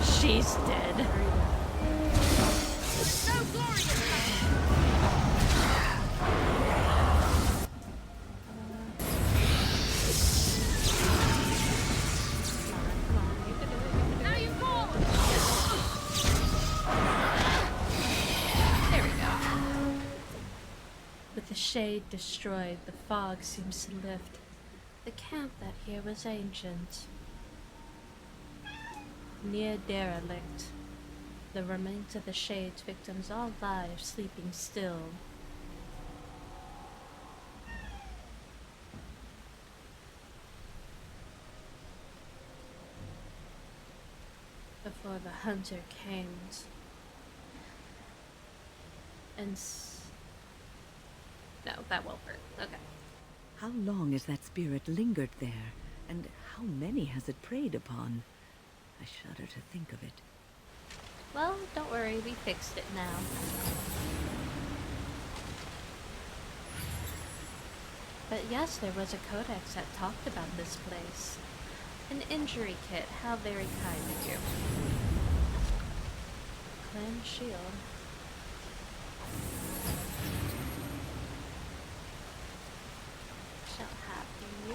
She's dead. With the shade destroyed, the fog seems to lift. The camp that here was ancient. Near derelict. The remains of the shade's victims all lie sleeping still. Before the hunter came and no, that won't work. Okay. How long has that spirit lingered there, and how many has it preyed upon? I shudder to think of it. Well, don't worry, we fixed it now. But yes, there was a codex that talked about this place. An injury kit, how very kind of you. Clan shield. Shall have you,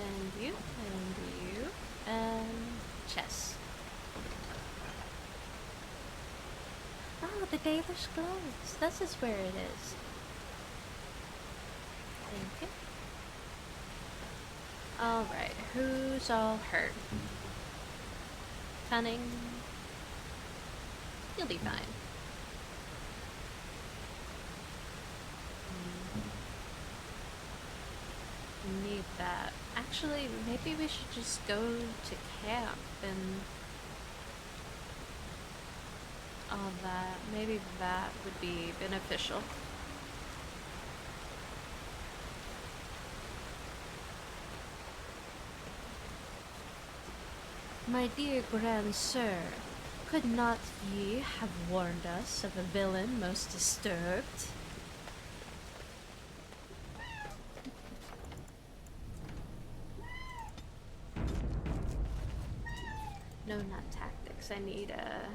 and you, and you, and chess. Oh, the Dalish gloves. This is where it is. Thank you. Alright, who's all hurt? Cunning. You'll be fine. Need that. Actually, maybe we should just go to camp and all that. Maybe that would be beneficial. My dear Grand Sir, could not ye have warned us of a villain most disturbed? No, not tactics. I need a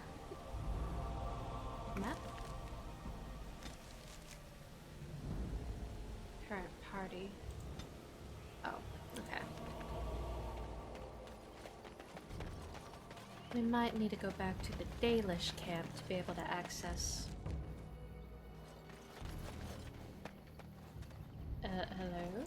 map. Current party. Oh, okay. We might need to go back to the Dalish camp to be able to access. Hello?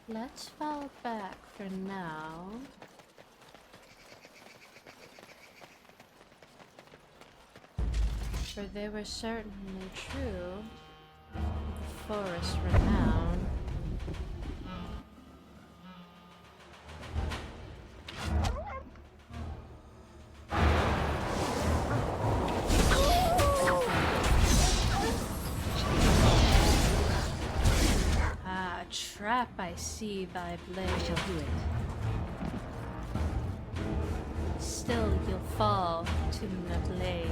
Let's fall back for now. For they were certainly true. The forest renown. trap I see thy blade. I shall do it. Still you'll fall to the blade.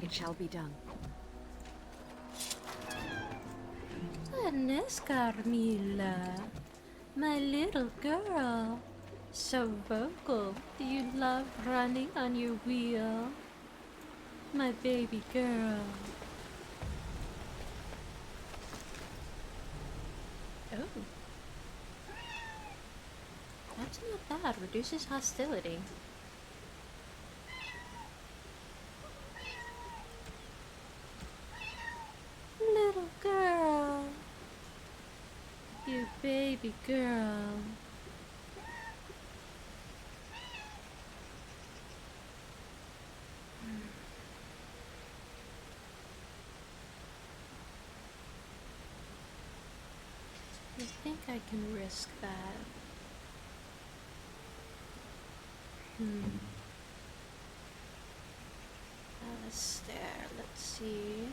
It shall be done. Goodness, Carmilla, my little girl. So vocal. Do you love running on your wheel? My baby girl. Oh. That's not bad. Reduces hostility. Little girl. You baby girl. I think I can risk that. Alistair, let's see.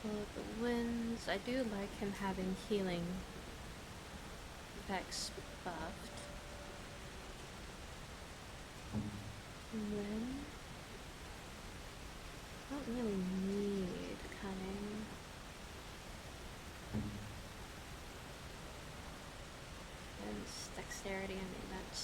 Couple of the winds. I do like him having healing effects buffed. And then I don't really need cunning. And dexterity, I mean that's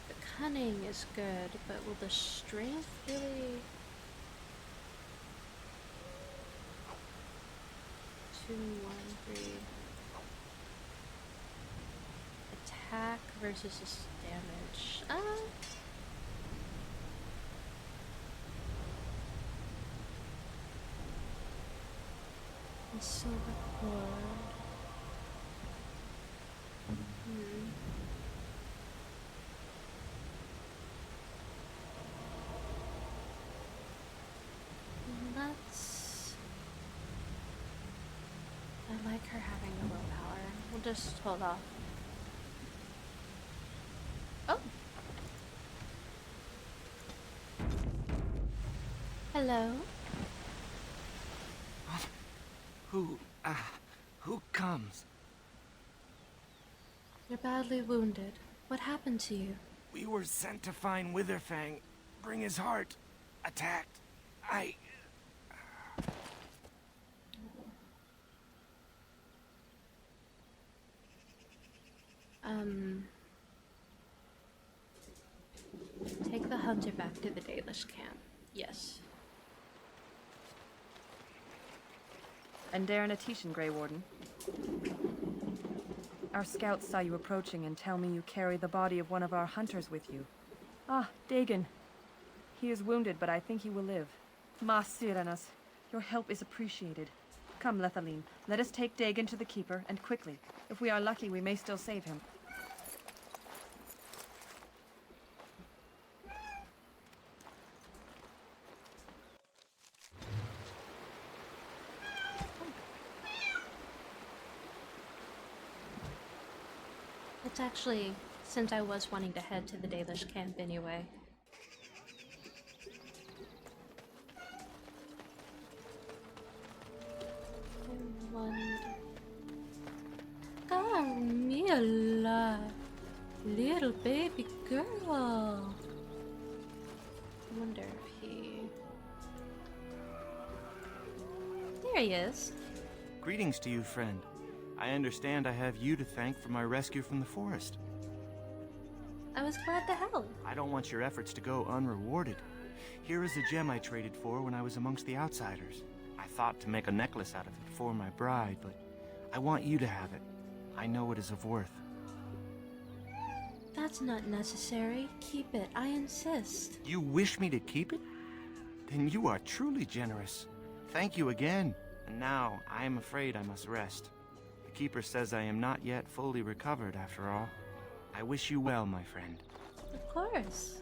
the cunning is good, but will the strength really? 2, 1, 3. Attack versus his damage. And silver cord. Let's. I like her having the willpower. We'll just hold off. Oh. Hello. Who comes? You're badly wounded. What happened to you? We were sent to find Witherfang, bring his heart. Attacked. Take the hunter back to the Dalish camp. Yes. And Darren Atishan, Grey Warden. Our scouts saw you approaching and tell me you carry the body of one of our hunters with you. Ah, Dagon. He is wounded, but I think he will live. Mas Syranas, your help is appreciated. Come, Lethaline, let us take Dagon to the Keeper, and quickly. If we are lucky, we may still save him. It's actually, since I was wanting to head to the Dalish camp anyway. Carmilla, little baby girl. I wonder if he... There he is. Greetings to you, friend. I understand I have you to thank for my rescue from the forest. I was glad to help. I don't want your efforts to go unrewarded. Here is the gem I traded for when I was amongst the outsiders. I thought to make a necklace out of it for my bride, but I want you to have it. I know it is of worth. That's not necessary. Keep it. I insist. You wish me to keep it? Then you are truly generous. Thank you again. And now, I am afraid I must rest. The Keeper says I am not yet fully recovered after all. I wish you well, my friend. Of course.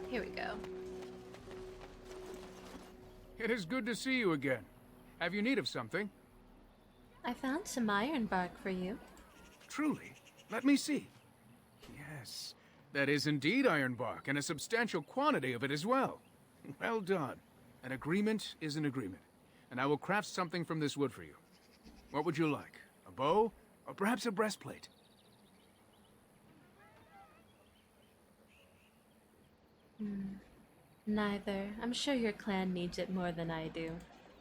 Here we go. It is good to see you again. Have you need of something? I found some iron bark for you. Truly? Let me see. Yes, that is indeed iron bark, and a substantial quantity of it as well. Well done. An agreement is an agreement, and I will craft something from this wood for you. What would you like? A bow, or perhaps a breastplate? Neither. I'm sure your clan needs it more than I do.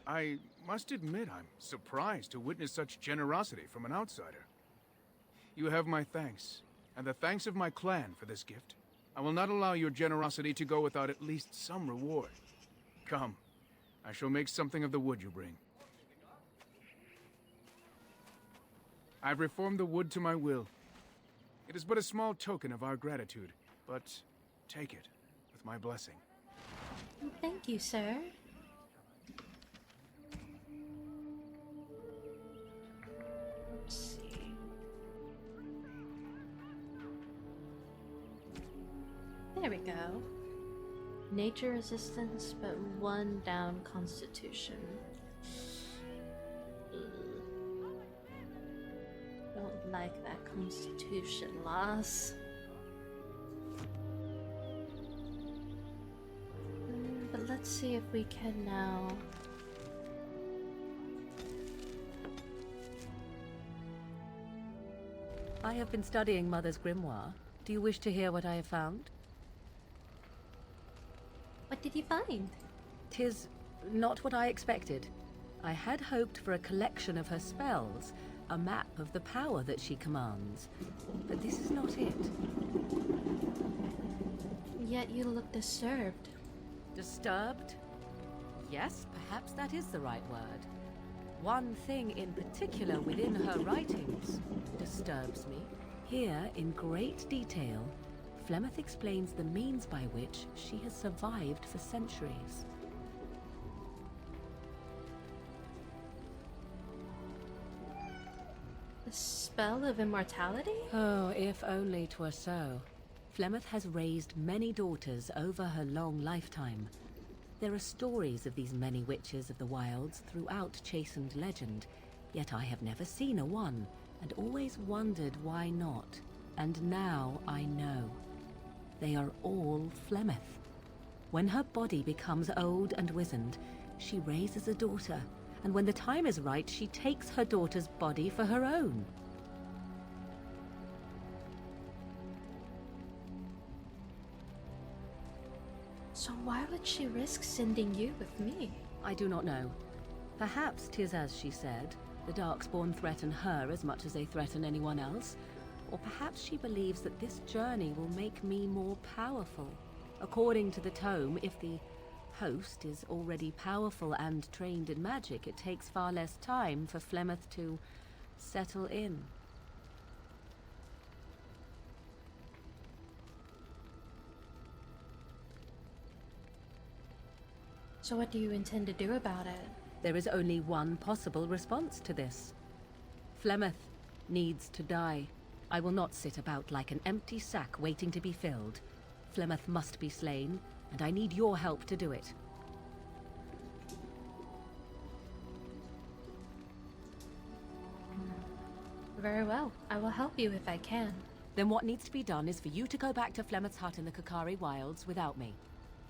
I must admit I'm surprised to witness such generosity from an outsider. You have my thanks, and the thanks of my clan for this gift. I will not allow your generosity to go without at least some reward. Come, I shall make something of the wood you bring. I've reformed the wood to my will. It is but a small token of our gratitude, but take it with my blessing. Thank you, sir. Let's see. There we go. Nature resistance, but 1 down constitution. Don't like that constitution loss. But let's see if we can now... I have been studying Mother's grimoire. Do you wish to hear what I have found? What did you find? 'Tis not what I expected. I had hoped for a collection of her spells, a map of the power that she commands. But this is not it. Yet you look disturbed. Disturbed? Yes, perhaps that is the right word. One thing in particular within her writings disturbs me. Here, in great detail, Flemeth explains the means by which she has survived for centuries. The spell of immortality? Oh, if only 'twere so. Flemeth has raised many daughters over her long lifetime. There are stories of these many witches of the wilds throughout chastened legend, yet I have never seen a one, and always wondered why not. And now I know. They are all Flemeth. When her body becomes old and wizened, she raises a daughter, and when the time is right, she takes her daughter's body for her own. So why would she risk sending you with me? I do not know. Perhaps 'tis as she said, the Darkspawn threaten her as much as they threaten anyone else. Or perhaps she believes that this journey will make me more powerful. According to the tome, if the host is already powerful and trained in magic, it takes far less time for Flemeth to settle in. So what do you intend to do about it? There is only one possible response to this. Flemeth needs to die. I will not sit about like an empty sack waiting to be filled. Flemeth must be slain, and I need your help to do it. Very well. I will help you if I can. Then what needs to be done is for you to go back to Flemeth's hut in the Kakari Wilds without me.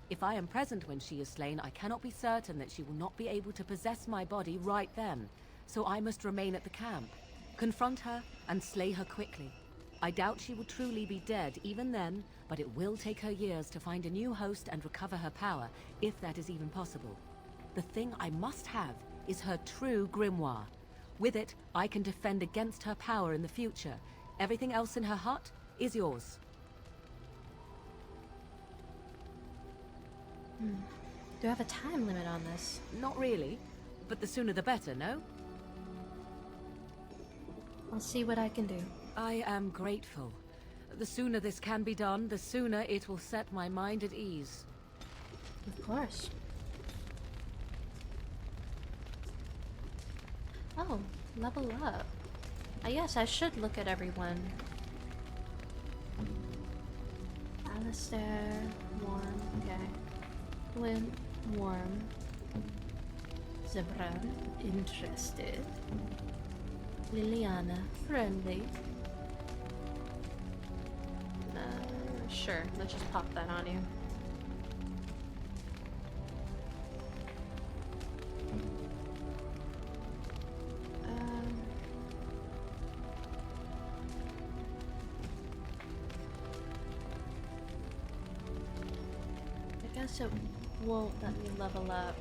If I am present when she is slain, I cannot be certain that she will not be able to possess my body right then. So I must remain at the camp, confront her, and slay her quickly. I doubt she will truly be dead even then, but it will take her years to find a new host and recover her power, if that is even possible. The thing I must have is her true grimoire. With it, I can defend against her power in the future. Everything else in her hut is yours. Do I have a time limit on this? Not really, but the sooner the better, no? I'll see what I can do. I am grateful. The sooner this can be done, the sooner it will set my mind at ease. Of course. Oh, level up. Yes, I should look at everyone. Alistair, warm, okay. Gwyn, warm. Zebran, interested. Liliana, friendly. Sure, let's just pop that on you. I guess it won't let me level up.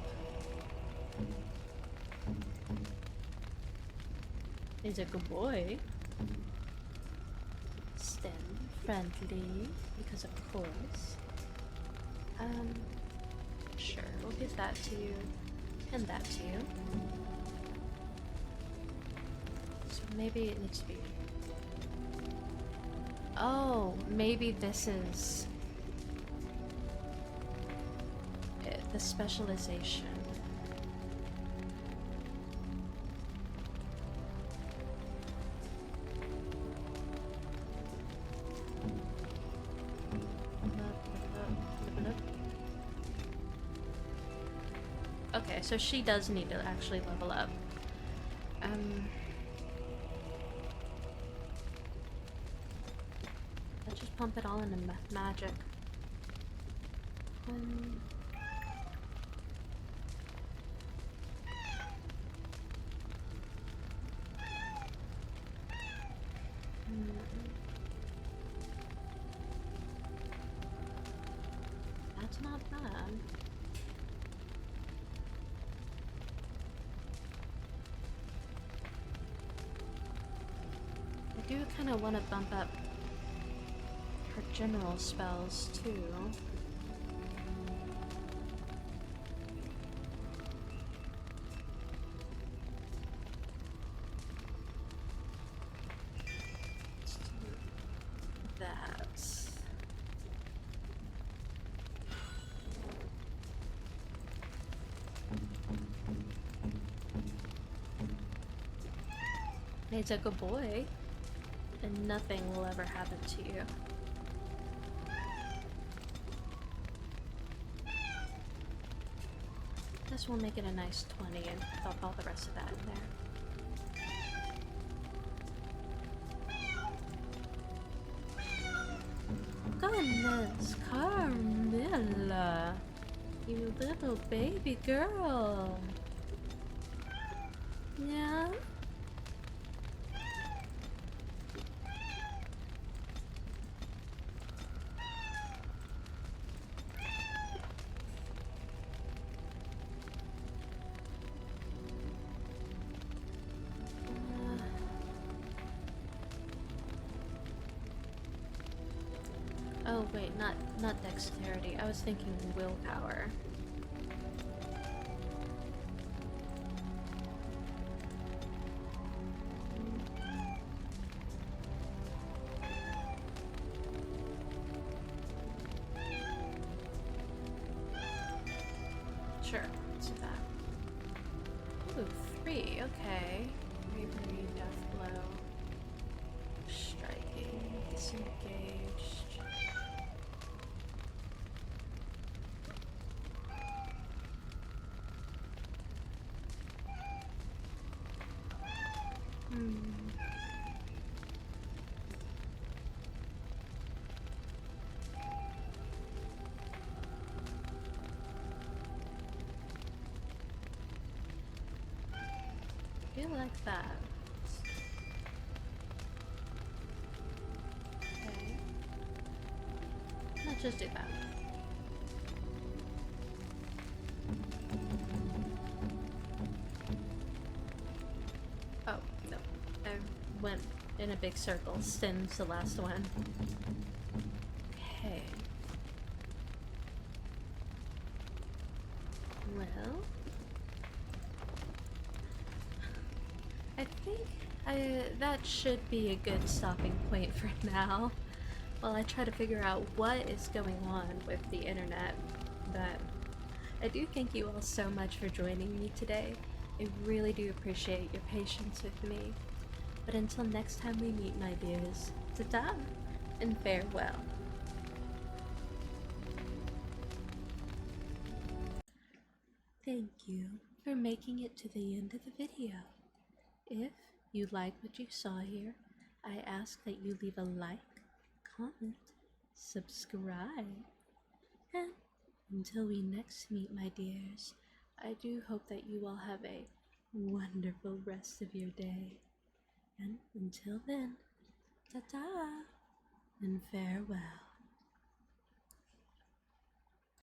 He's a good boy. Stem, friendly, because of course. Sure, we'll give that to you, and that to you. So maybe it needs to be... Oh, maybe this is... the specialization. Okay, so she does need to actually level up. Let's just pump it all into magic. That's not bad. I do kind of want to bump up her general spells too. Let's do that. He's a good boy, and nothing will ever happen to you. This will make it a nice 20 and dump all the rest of that in there. Goodness, Carmilla, you little baby girl. Yeah? Oh wait, not dexterity. I was thinking willpower. Sure, let's do that. Ooh, 3, okay. Bravery, death blow. Striking, disengaged. I feel like that. Okay. Let's just do that. I went in a big circle, since the last one. Okay. Well, I think that should be a good stopping point for now, while I try to figure out what is going on with the internet. But I do thank you all so much for joining me today. I really do appreciate your patience with me. But until next time we meet, my dears, ta-ta and farewell. Thank you for making it to the end of the video. If you like what you saw here, I ask that you leave a like, comment, subscribe, and until we next meet, my dears, I do hope that you all have a wonderful rest of your day. And until then, ta-ta and farewell.